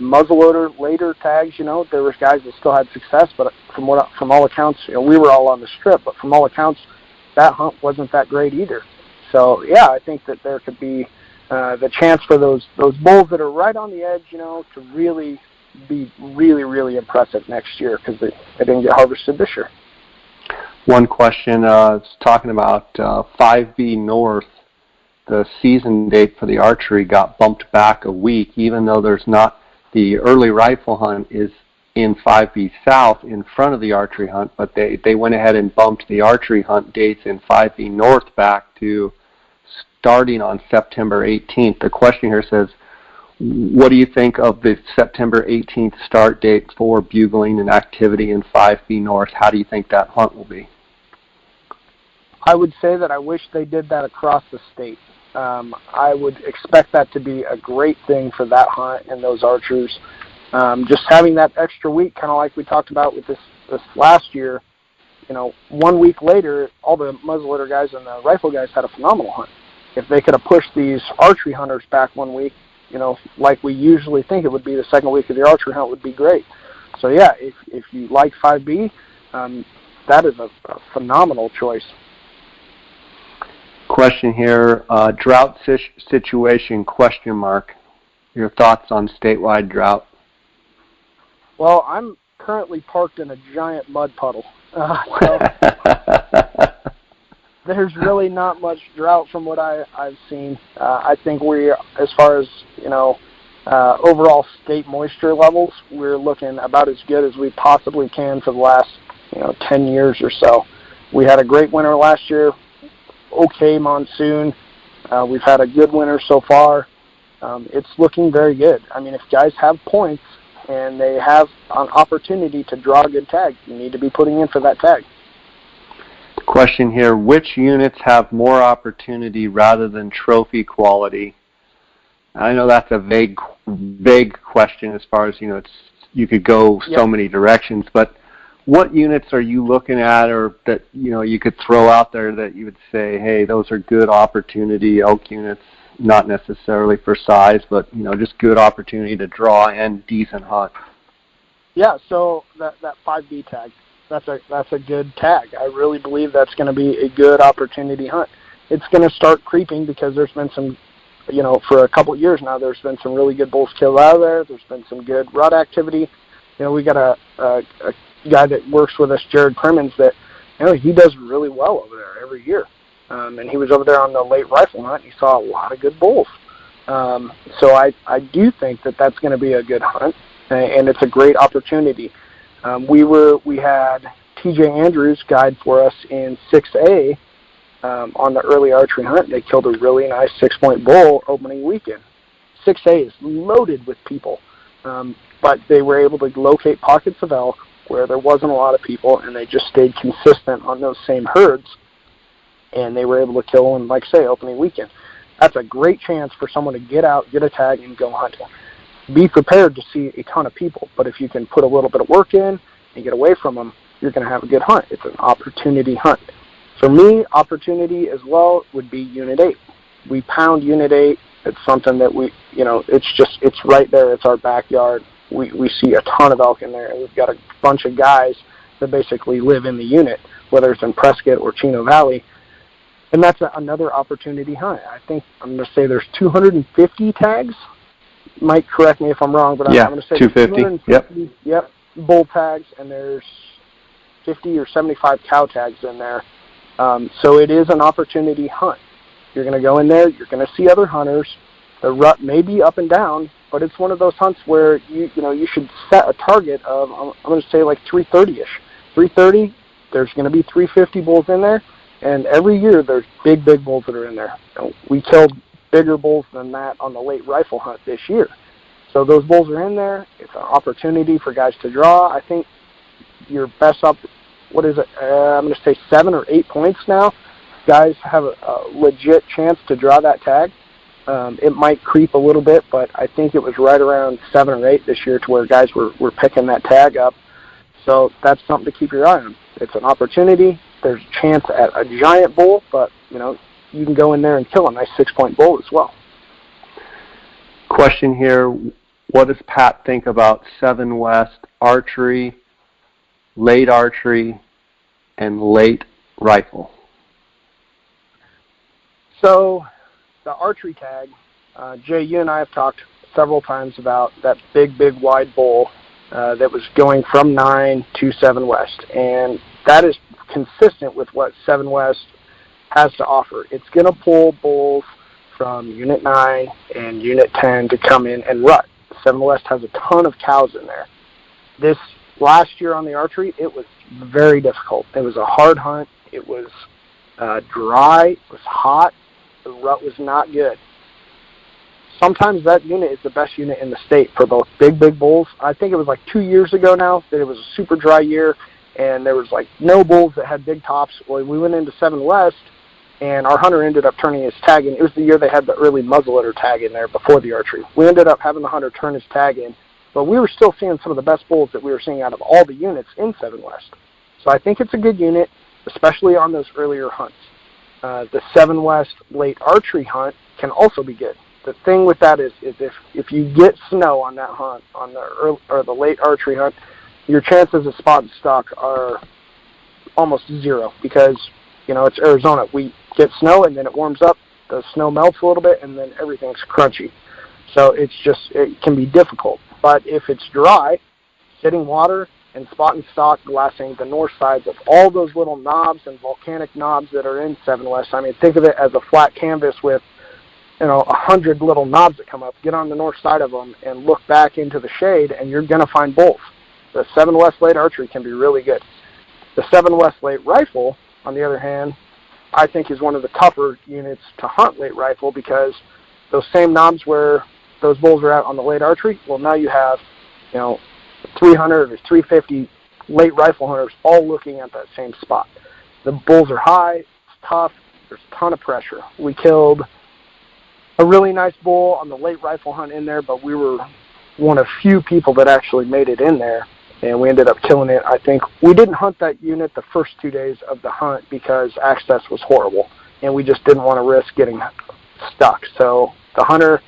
muzzleloader later tags, there was guys that still had success, but from all accounts, we were all on the strip, but from all accounts, that hunt wasn't that great either. So, yeah, I think that there could be the chance for those bulls that are right on the edge, to really be really, really impressive next year because they didn't get harvested this year. One question is talking about 5B North. The season date for the archery got bumped back a week, even though there's not the early rifle hunt is in 5B South in front of the archery hunt, but they went ahead and bumped the archery hunt dates in 5B North back to starting on September 18th. The question here says, what do you think of the September 18th start date for bugling and activity in 5B North? How do you think that hunt will be? I would say that I wish they did that across the state. I would expect that to be a great thing for that hunt and those archers. Just having that extra week, kind of like we talked about with this last year, 1 week later, all the muzzleloader guys and the rifle guys had a phenomenal hunt. If they could have pushed these archery hunters back 1 week, like we usually think it would be, the second week of the archery hunt would be great. So yeah, if you like 5B, that is a phenomenal choice. Question here, drought situation, ? Your thoughts on statewide drought? Well, I'm currently parked in a giant mud puddle. So there's really not much drought from what I've seen. I think we, as far as, overall state moisture levels, we're looking about as good as we possibly can for the last, 10 years or so. We had a great winter last year, okay monsoon. We've had a good winter so far. It's looking very good. I mean, if guys have points and they have an opportunity to draw a good tag, you need to be putting in for that tag. Question here, which units have more opportunity rather than trophy quality? I know that's a vague question as far as, you could go so many directions, but what units are you looking at, or that, you could throw out there that you would say, hey, those are good opportunity elk units, not necessarily for size, but, just good opportunity to draw and decent hunt? Yeah, so that 5B tag, that's a good tag. I really believe that's going to be a good opportunity hunt. It's going to start creeping because there's been some, for a couple of years now, there's been some really good bulls killed out of there. There's been some good rut activity. We got a guy that works with us, Jared Crimmins, that, he does really well over there every year. And he was over there on the late rifle hunt. He saw a lot of good bulls. So I do think that that's going to be a good hunt, and it's a great opportunity. We had TJ Andrews guide for us in 6A on the early archery hunt. They killed a really nice 6-point bull opening weekend. 6A is loaded with people, but they were able to locate pockets of elk where there wasn't a lot of people, and they just stayed consistent on those same herds, and they were able to kill in, like say, opening weekend. That's a great chance for someone to get out, get a tag, and go hunting. Be prepared to see a ton of people, but if you can put a little bit of work in and get away from them, you're going to have a good hunt. It's an opportunity hunt. For me, opportunity as well would be Unit 8. We pound Unit 8. It's something that we, it's right there. It's our backyard. We see a ton of elk in there, and we've got a bunch of guys that basically live in the unit, whether it's in Prescott or Chino Valley, and that's another opportunity hunt. I think I'm going to say there's 250 tags. Mike, correct me if I'm wrong, but I'm going to say 250. Yep, bull tags, and there's 50 or 75 cow tags in there. So it is an opportunity hunt. You're going to go in there. You're going to see other hunters. The rut may be up and down, but it's one of those hunts where you should set a target of, I'm going to say like 330-ish. 330, there's going to be 350 bulls in there, and every year there's big bulls that are in there. We killed bigger bulls than that on the late rifle hunt this year. So those bulls are in there. It's an opportunity for guys to draw. I think your best up, I'm going to say 7 or 8 points now. Guys have a legit chance to draw that tag. It might creep a little bit, but I think it was right around 7 or 8 this year to where guys were picking that tag up. So that's something to keep your eye on. It's an opportunity. There's a chance at a giant bull, but, you can go in there and kill a nice 6-point bull as well. Question here, what does Pat think about 7 West archery, late archery, and late rifle? So the archery tag, Jay, you and I have talked several times about that big wide bull that was going from 9 to 7 West, and that is consistent with what 7 West has to offer. It's going to pull bulls from Unit 9 and Unit 10 to come in and rut. 7 West has a ton of cows in there. This last year on the archery, it was very difficult. It was a hard hunt. It was dry. It was hot. The rut was not good. Sometimes that unit is the best unit in the state for both big bulls. I think it was like 2 years ago now that it was a super dry year, and there was like no bulls that had big tops. Well, we went into 7 West, and our hunter ended up turning his tag in. It was the year they had the early muzzleloader tag in there before the archery. We ended up having the hunter turn his tag in, but we were still seeing some of the best bulls that we were seeing out of all the units in 7 West. So I think it's a good unit, especially on those earlier hunts. The 7 West late archery hunt can also be good. The thing with that is if you get snow on that hunt, on the early, or the late archery hunt, your chances of spot and stock are almost zero because, it's Arizona. We get snow and then it warms up, the snow melts a little bit, and then everything's crunchy. So it can be difficult. But if it's dry, sitting water, and spot and stock glassing the north sides of all those little knobs and volcanic knobs that are in 7 West. I mean, think of it as a flat canvas with, 100 little knobs that come up. Get on the north side of them and look back into the shade, and you're going to find bulls. The 7 West late archery can be really good. The 7 West late rifle, on the other hand, I think is one of the tougher units to hunt late rifle because those same knobs where those bulls are at on the late archery, well, now you have, 300 or 350 late rifle hunters all looking at that same spot. The bulls are high, it's tough, there's a ton of pressure. We killed a really nice bull on the late rifle hunt in there, but we were one of few people that actually made it in there, and we ended up killing it. I think we didn't hunt that unit the first 2 days of the hunt because access was horrible, and we just didn't want to risk getting stuck. So the hunter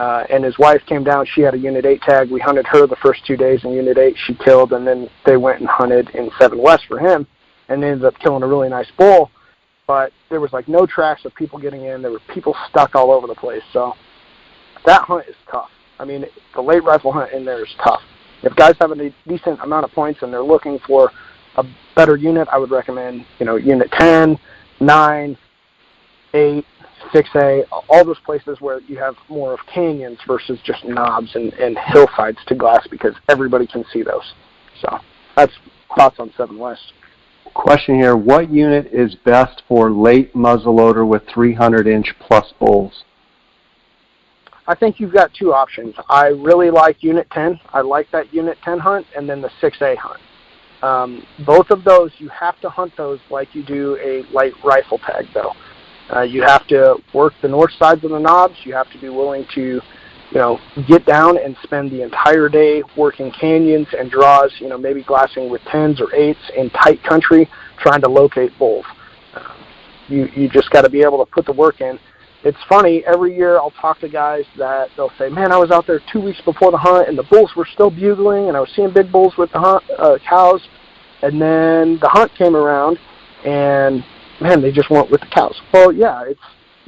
and his wife came down. She had a Unit 8 tag. We hunted her the first 2 days in Unit 8. She killed, and then they went and hunted in 7 West for him, and they ended up killing a really nice bull. But there was no tracks of people getting in. There were people stuck all over the place. So that hunt is tough. I mean, the late rifle hunt in there is tough. If guys have a decent amount of points and they're looking for a better unit, I would recommend, Unit 10, 9, 8, 6A, all those places where you have more of canyons versus just knobs and hillsides to glass because everybody can see those. So that's thoughts on 7 West. Question here, what unit is best for late muzzleloader with 300-inch plus bulls? I think you've got 2 options. I really like Unit 10. I like that Unit 10 hunt, and then the 6A hunt. Both of those, you have to hunt those like you do a light rifle tag, though. You have to work the north sides of the knobs. You have to be willing to, get down and spend the entire day working canyons and draws, maybe glassing with 10s or 8s in tight country, trying to locate bulls. You just got to be able to put the work in. It's funny, every year I'll talk to guys that they'll say, man, I was out there 2 weeks before the hunt, and the bulls were still bugling, and I was seeing big bulls with the cows. And then the hunt came around, and man, they just went with the cows. Well, yeah, it's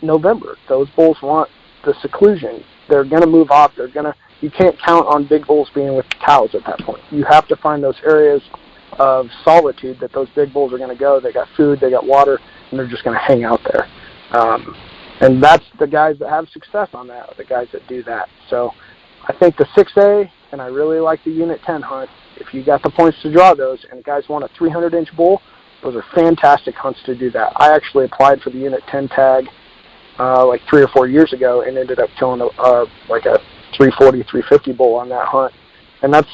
November. Those bulls want the seclusion. They're going to move off. You can't count on big bulls being with the cows at that point. You have to find those areas of solitude that those big bulls are going to go. They got food, they got water, and they're just going to hang out there. And that's the guys that have success on that, the guys that do that. So I think the 6A, and I really like the Unit 10 hunt. If you got the points to draw those, and guys want a 300-inch bull, those are fantastic hunts to do that. I actually applied for the Unit 10 tag 3 or 4 years ago and ended up killing a 340, 350 bull on that hunt. And that's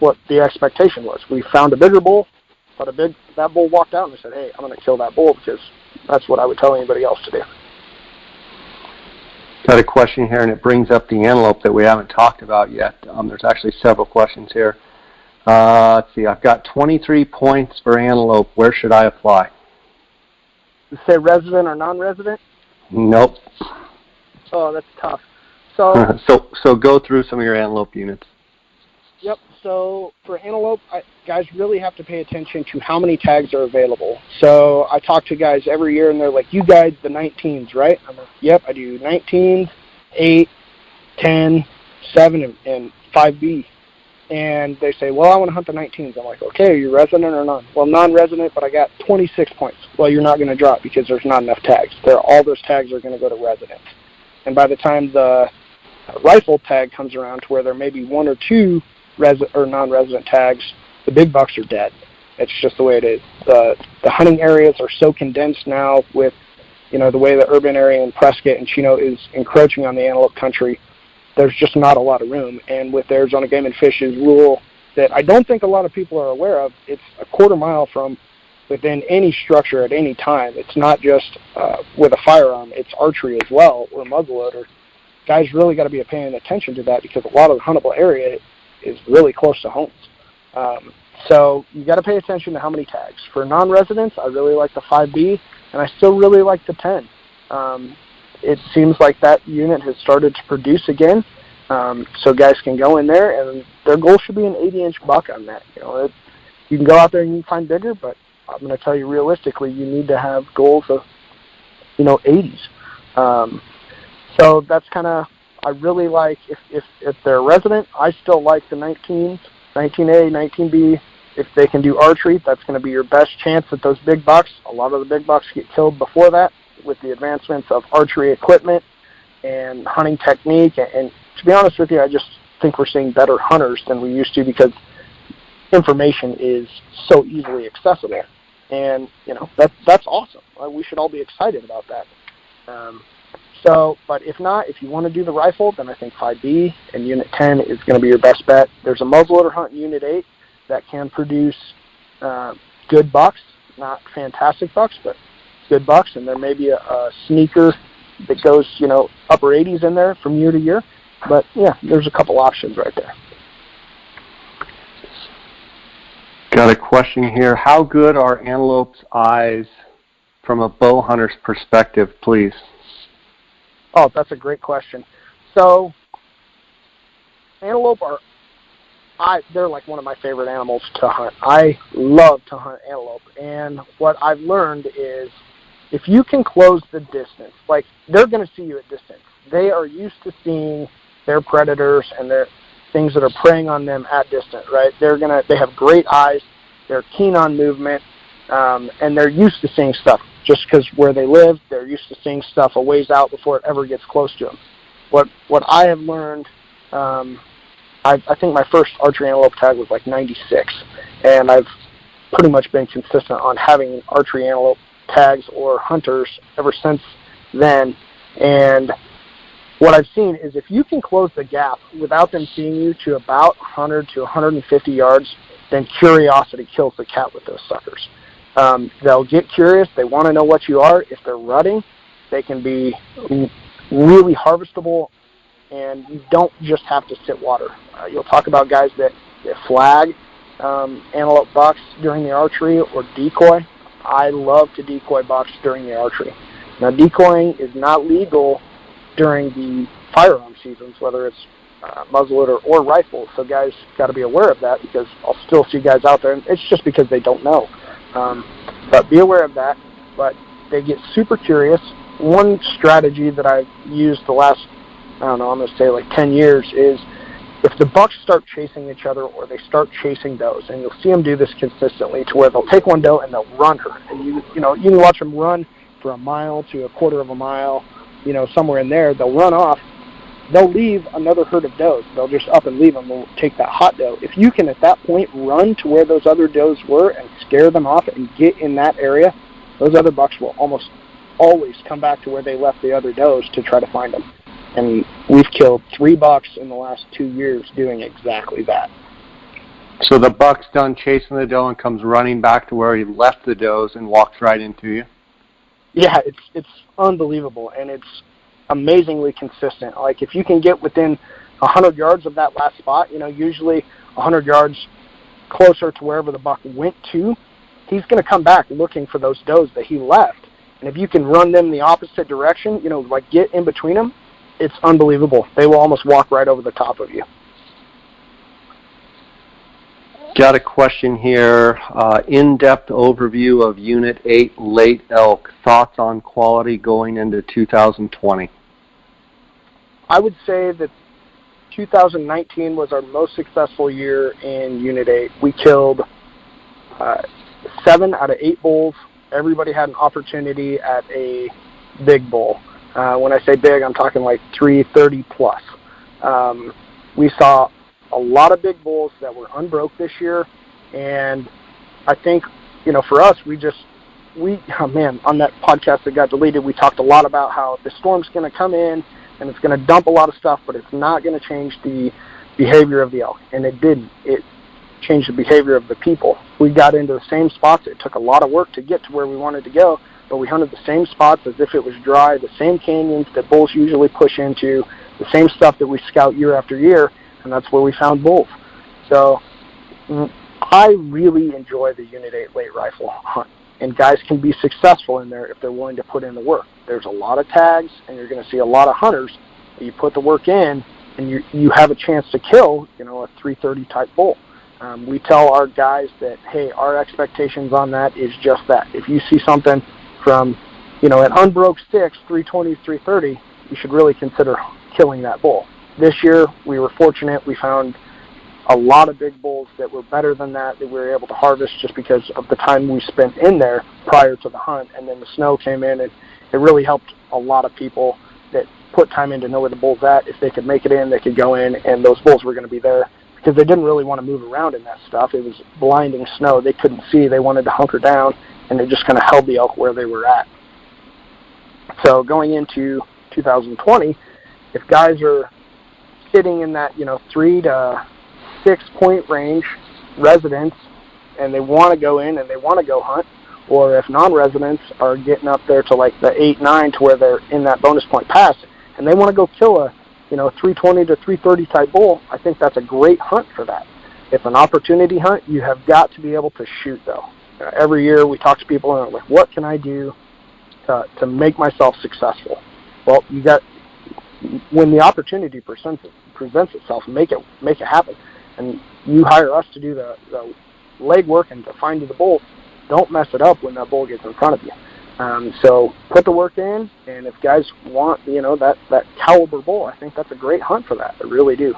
what the expectation was. We found a bigger bull, but that bull walked out and said, hey, I'm going to kill that bull because that's what I would tell anybody else to do. Got a question here, and it brings up the antelope that we haven't talked about yet. There's actually several questions here. Let's see, I've got 23 points for antelope. Where should I apply? Say resident or non-resident? Nope. Oh, that's tough. So, so go through some of your antelope units. Yep. So for antelope, guys really have to pay attention to how many tags are available. So I talk to guys every year, and they're like, you guys, the 19s, right? I'm like, yep, I do 19s, 8, 10, 7, and 5B. And they say, well, I want to hunt the 19s. I'm like, okay, are you resident or non? Well, non-resident, but I got 26 points. Well, you're not going to drop because there's not enough tags. All those tags are going to go to residents. And by the time the rifle tag comes around to where there may be 1 or 2 non-resident tags, the big bucks are dead. It's just the way it is. The hunting areas are so condensed now with, the way the urban area in Prescott and Chino is encroaching on the antelope country. There's just not a lot of room. And with the Arizona Game and Fish's rule that I don't think a lot of people are aware of, it's a quarter mile from within any structure at any time. It's not just with a firearm. It's archery as well, or muzzleloader. Guys really got to be paying attention to that because a lot of the huntable area is really close to homes. So you got to pay attention to how many tags. For non-residents, I really like the 5B, and I still really like the 10. It seems like that unit has started to produce again, so guys can go in there, and their goal should be an 80-inch buck on that. You can go out there and you can find bigger, but I'm going to tell you realistically, you need to have goals of 80s. So that's kind of, I really like, if they're a resident, I still like the 19s, 19A, 19B. If they can do archery, that's going to be your best chance at those big bucks. A lot of the big bucks get killed before that with the advancements of archery equipment and hunting technique. And to be honest with you, I just think we're seeing better hunters than we used to because information is so easily accessible. And, that's awesome. We should all be excited about that. But if not, if you want to do the rifle, then I think 5B and Unit 10 is going to be your best bet. There's a muzzleloader hunt in Unit 8 that can produce good bucks, not fantastic bucks, but good bucks. And there may be a sneaker that goes, upper 80s in there from year to year. But, yeah, there's a couple options right there. Got a question here. How good are antelope's eyes from a bow hunter's perspective, please? Oh, that's a great question. So, antelope they're like one of my favorite animals to hunt. I love to hunt antelope. And what I've learned is if you can close the distance, like they're going to see you at distance. They are used to seeing their predators and their things that are preying on them at distance, right? They have great eyes. They're keen on movement. And they're used to seeing stuff. Just because where they live, they're used to seeing stuff a ways out before it ever gets close to them. What I have learned, I think my first archery antelope tag was like 96, and I've pretty much been consistent on having archery antelope tags or hunters ever since then. And what I've seen is if you can close the gap without them seeing you to about 100 to 150 yards, then curiosity kills the cat with those suckers. They'll get curious. They want to know what you are. If they're rutting, they can be really harvestable, and you don't just have to sit water. You'll talk about guys that flag antelope bucks during the archery or decoy. I love to decoy bucks during the archery. Now, decoying is not legal during the firearm seasons, whether it's muzzleloader or rifle, so guys got to be aware of that because I'll still see guys out there, and it's just because they don't know. But be aware of that. But they get super curious. One strategy that I've used the last, I'm going to say like 10 years is if the bucks start chasing each other or they start chasing does, and you'll see them do this consistently to where they'll take one doe and they'll run her. And you can watch them run for a mile to a quarter of a mile, somewhere in there. They'll run off. They'll leave another herd of does. They'll just up and leave them. They'll take that hot doe. If you can, at that point, run to where those other does were and scare them off and get in that area, those other bucks will almost always come back to where they left the other does to try to find them. And we've killed 3 bucks in the last 2 years doing exactly that. So the buck's done chasing the doe and comes running back to where he left the does and walks right into you? Yeah, it's unbelievable, and it's amazingly consistent. Like if you can get within 100 yards of that last spot, usually 100 yards closer to wherever the buck went to, he's going to come back looking for those does that he left. And if you can run them the opposite direction, like get in between them, it's unbelievable. They will almost walk right over the top of you. Got a question here. In-depth overview of Unit 8 late elk. Thoughts on quality going into 2020? I would say that 2019 was our most successful year in Unit 8. We killed 7 out of 8 bulls. Everybody had an opportunity at a big bull. When I say big, I'm talking like 330 plus. We saw a lot of big bulls that were unbroke this year, and I think, for us, on that podcast that got deleted, we talked a lot about how the storm's going to come in and it's going to dump a lot of stuff, but it's not going to change the behavior of the elk, and it didn't. It changed the behavior of the people. We got into the same spots. It took a lot of work to get to where we wanted to go, but we hunted the same spots as if it was dry, the same canyons that bulls usually push into, the same stuff that we scout year after year, and that's where we found bulls. So I really enjoy the Unit 8 late rifle hunt, and guys can be successful in there if they're willing to put in the work. There's a lot of tags, and you're going to see a lot of hunters. You put the work in, and you have a chance to kill, a 330 type bull. We tell our guys that, hey, our expectations on that is just that. If you see something from, an unbroke 6, 320, 330, you should really consider killing that bull. This year, we were fortunate. We found a lot of big bulls that were better than that we were able to harvest just because of the time we spent in there prior to the hunt. And then the snow came in, and it really helped a lot of people that put time in to know where the bull's at. If they could make it in, they could go in, and those bulls were going to be there because they didn't really want to move around in that stuff. It was blinding snow. They couldn't see. They wanted to hunker down, and it just kind of held the elk where they were at. So going into 2020, if guys are sitting in that, 3 to 6 point range, residents, and they want to go in and they want to go hunt, or if non-residents are getting up there to like the 8, 9 to where they're in that bonus point pass, and they want to go kill a 320 to 330 type bull, I think that's a great hunt for that. It's an opportunity hunt. You have got to be able to shoot, though. Every year we talk to people and they're like, what can I do to make myself successful? Well, when the opportunity presents itself, make it happen. And you hire us to do the legwork and to find you the bull. Don't mess it up when that bull gets in front of you. So put the work in, and if guys want, that caliber bull, I think that's a great hunt for that. I really do.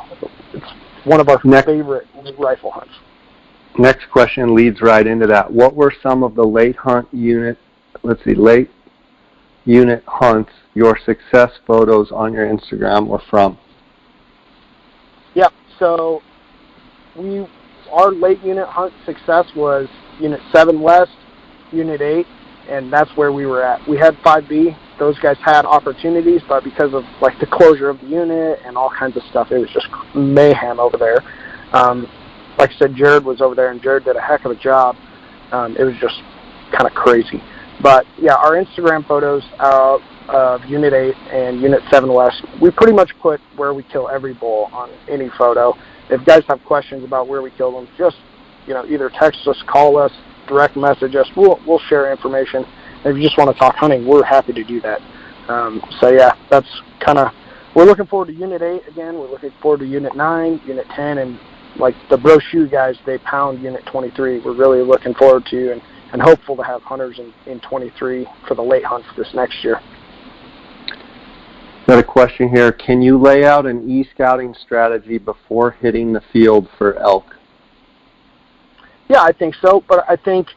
It's one of our favorite rifle hunts. Next question leads right into that. What were some of the late unit hunts your success photos on your Instagram were from? Yep. So our late unit hunt success was Unit 7 West, Unit 8, and that's where we were at. We had 5B. Those guys had opportunities, but because of like the closure of the unit and all kinds of stuff, it was just mayhem over there. Like I said, Jared was over there, and Jared did a heck of a job. It was just kind of crazy. But yeah, our Instagram photos out of Unit 8 and Unit 7 West, we pretty much put where we kill every bull on any photo. If guys have questions about where we kill them, just either text us, call us, direct message us. We'll share information. And if you just want to talk hunting, we're happy to do that. So yeah, that's kind of. We're looking forward to Unit 8 again. We're looking forward to Unit 9, Unit 10, and like the Bro Shoe guys, they pound Unit 23. We're really looking forward to and hopeful to have hunters in 23 for the late hunts this next year. Got a question here. Can you lay out an e-scouting strategy before hitting the field for elk? Yeah, I think so. But I think,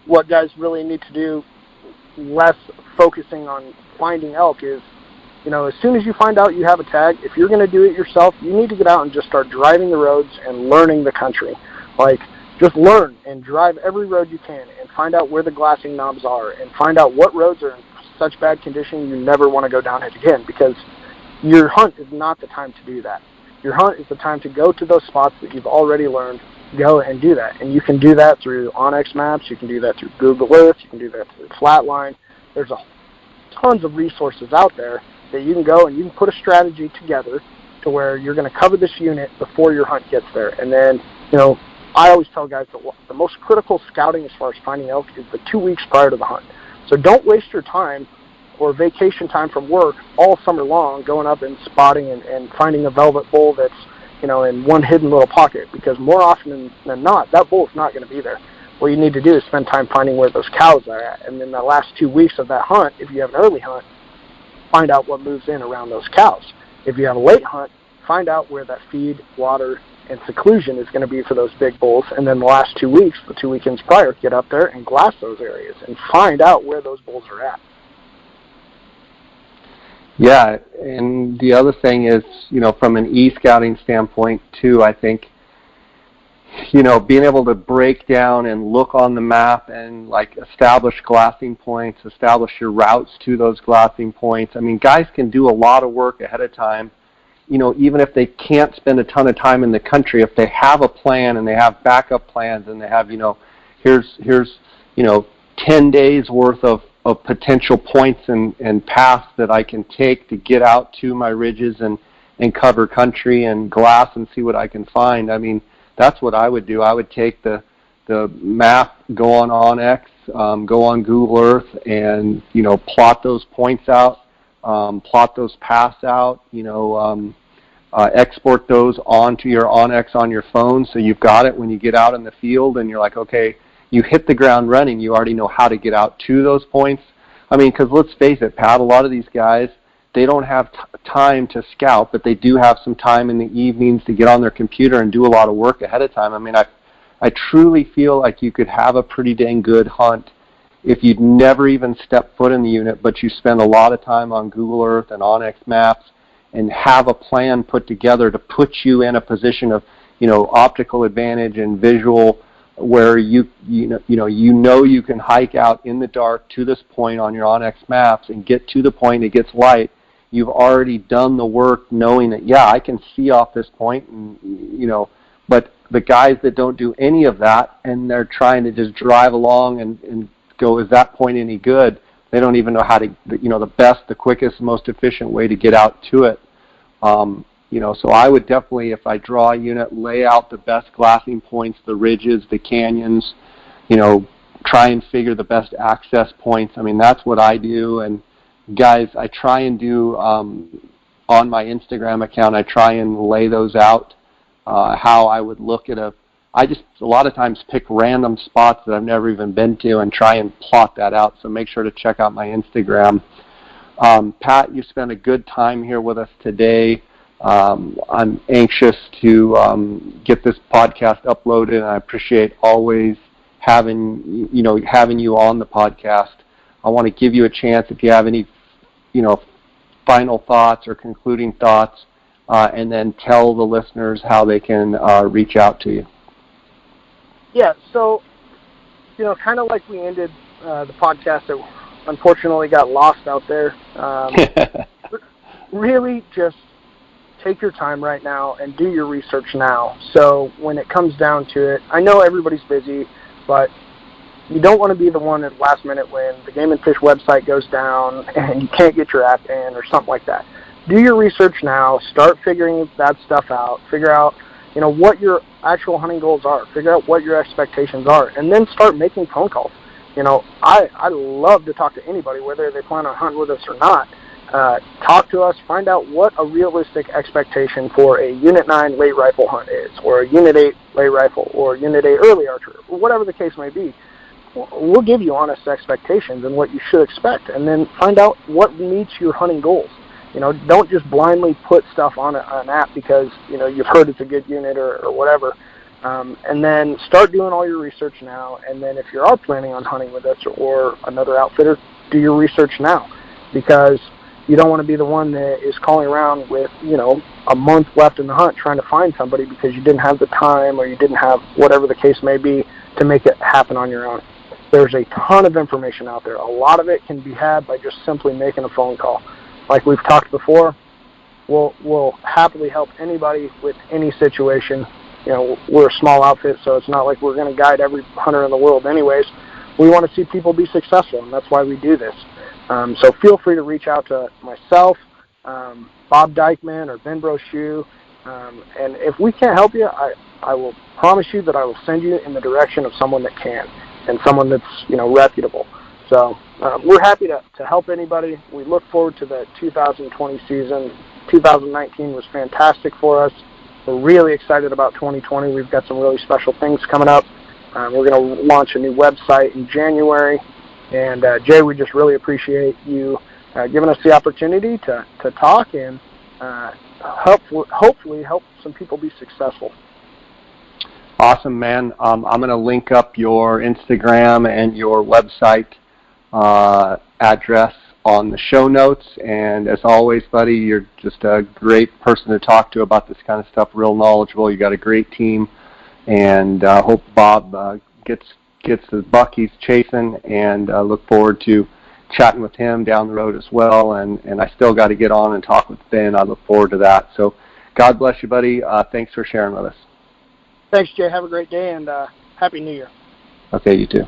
what guys really need to do, less focusing on finding elk, is, as soon as you find out you have a tag, if you're going to do it yourself, you need to get out and just start driving the roads and learning the country. Like, just learn and drive every road you can and find out where the glassing knobs are and find out what roads are in such bad condition you never want to go down it again, because your hunt is not the time to do that. Your hunt is the time to go to those spots that you've already learned, go and do that. And you can do that through Onyx Maps, you can do that through Google Earth, you can do that through Flatline. There's tons of resources out there that you can go and you can put a strategy together to where you're going to cover this unit before your hunt gets there. And then, I always tell guys that the most critical scouting as far as finding elk is the 2 weeks prior to the hunt. So don't waste your time or vacation time from work all summer long going up and spotting and finding a velvet bull that's, in one hidden little pocket, because more often than not, that bull is not going to be there. What you need to do is spend time finding where those cows are at. And then the last 2 weeks of that hunt, if you have an early hunt, find out what moves in around those cows. If you have a late hunt, find out where that feed, water, and seclusion is going to be for those big bulls. And then the last 2 weeks, the 2 weekends prior, get up there and glass those areas and find out where those bulls are at. Yeah, and the other thing is, from an e-scouting standpoint too, I think, being able to break down and look on the map and like establish glassing points, establish your routes to those glassing points. I mean, guys can do a lot of work ahead of time. Even if they can't spend a ton of time in the country, if they have a plan and they have backup plans and they have, here's 10 days worth of potential points and paths that I can take to get out to my ridges and cover country and glass and see what I can find. I mean, that's what I would do. I would take the map, go on Onyx, go on Google Earth, and plot those points out, plot those paths out. Export those onto your Onyx on your phone, so you've got it when you get out in the field, and you're like, okay, you hit the ground running. You already know how to get out to those points. I mean, because let's face it, Pat, a lot of these guys, they don't have time to scout, but they do have some time in the evenings to get on their computer and do a lot of work ahead of time. I mean, I truly feel like you could have a pretty dang good hunt if you'd never even step foot in the unit, but you spend a lot of time on Google Earth and Onyx maps and have a plan put together to put you in a position of, optical advantage and visual, where you can hike out in the dark to this point on your Onyx maps and get to the point it gets light. You've already done the work knowing that, yeah, I can see off this point, and, but the guys that don't do any of that and they're trying to just drive along and go, is that point any good? They don't even know how to, the best, the quickest, most efficient way to get out to it. So I would definitely, if I draw a unit, lay out the best glassing points, the ridges, the canyons, try and figure the best access points. I mean, that's what I do. And guys, I try and do, on my Instagram account, I try and lay those out, how I would look at I just a lot of times pick random spots that I've never even been to and try and plot that out. So make sure to check out my Instagram. Pat, you spent a good time here with us today. I'm anxious to get this podcast uploaded, and I appreciate always having you on the podcast. I want to give you a chance if you have any, final thoughts or concluding thoughts, and then tell the listeners how they can reach out to you. Yeah, so, kind of like we ended the podcast that unfortunately got lost out there. Really just take your time right now and do your research now. So when it comes down to it, I know everybody's busy, but you don't want to be the one at last minute when the Game & Fish website goes down and you can't get your app in or something like that. Do your research now. Start figuring that stuff out. Figure out, what your actual hunting goals are. Figure out what your expectations are, and then start making phone calls. I love to talk to anybody, whether they plan on hunting with us or not. Talk to us, find out what a realistic expectation for a Unit 9 late rifle hunt is, or a Unit 8 late rifle, or Unit 8 early archery, or whatever the case may be. We'll give you honest expectations and what you should expect, and then find out what meets your hunting goals. Don't just blindly put stuff on an app because, you've heard it's a good unit or whatever. And then start doing all your research now, and then if you are planning on hunting with us or another outfitter, do your research now, because you don't want to be the one that is calling around with, a month left in the hunt trying to find somebody because you didn't have the time or you didn't have whatever the case may be to make it happen on your own. There's a ton of information out there. A lot of it can be had by just simply making a phone call. Like we've talked before, we'll happily help anybody with any situation. We're a small outfit, so it's not like we're going to guide every hunter in the world anyways. We want to see people be successful, and that's why we do this. So feel free to reach out to myself, Bob Dykeman, or Ben Brochu. And if we can't help you, I will promise you that I will send you in the direction of someone that can, and someone that's, reputable. So we're happy to help anybody. We look forward to the 2020 season. 2019 was fantastic for us. We're really excited about 2020. We've got some really special things coming up. We're going to launch a new website in January. And, Jay, we just really appreciate you giving us the opportunity to talk and hopefully help some people be successful. Awesome, man. I'm going to link up your Instagram and your website address on the show notes. And as always, buddy, you're just a great person to talk to about this kind of stuff, real knowledgeable. You got a great team. And hope Bob gets the buck he's chasing, and look forward to chatting with him down the road as well. And I still got to get on and talk with Ben. I look forward to that. So God bless you, buddy. Thanks for sharing with us. Thanks, Jay. Have a great day, and Happy New Year. Okay, you too.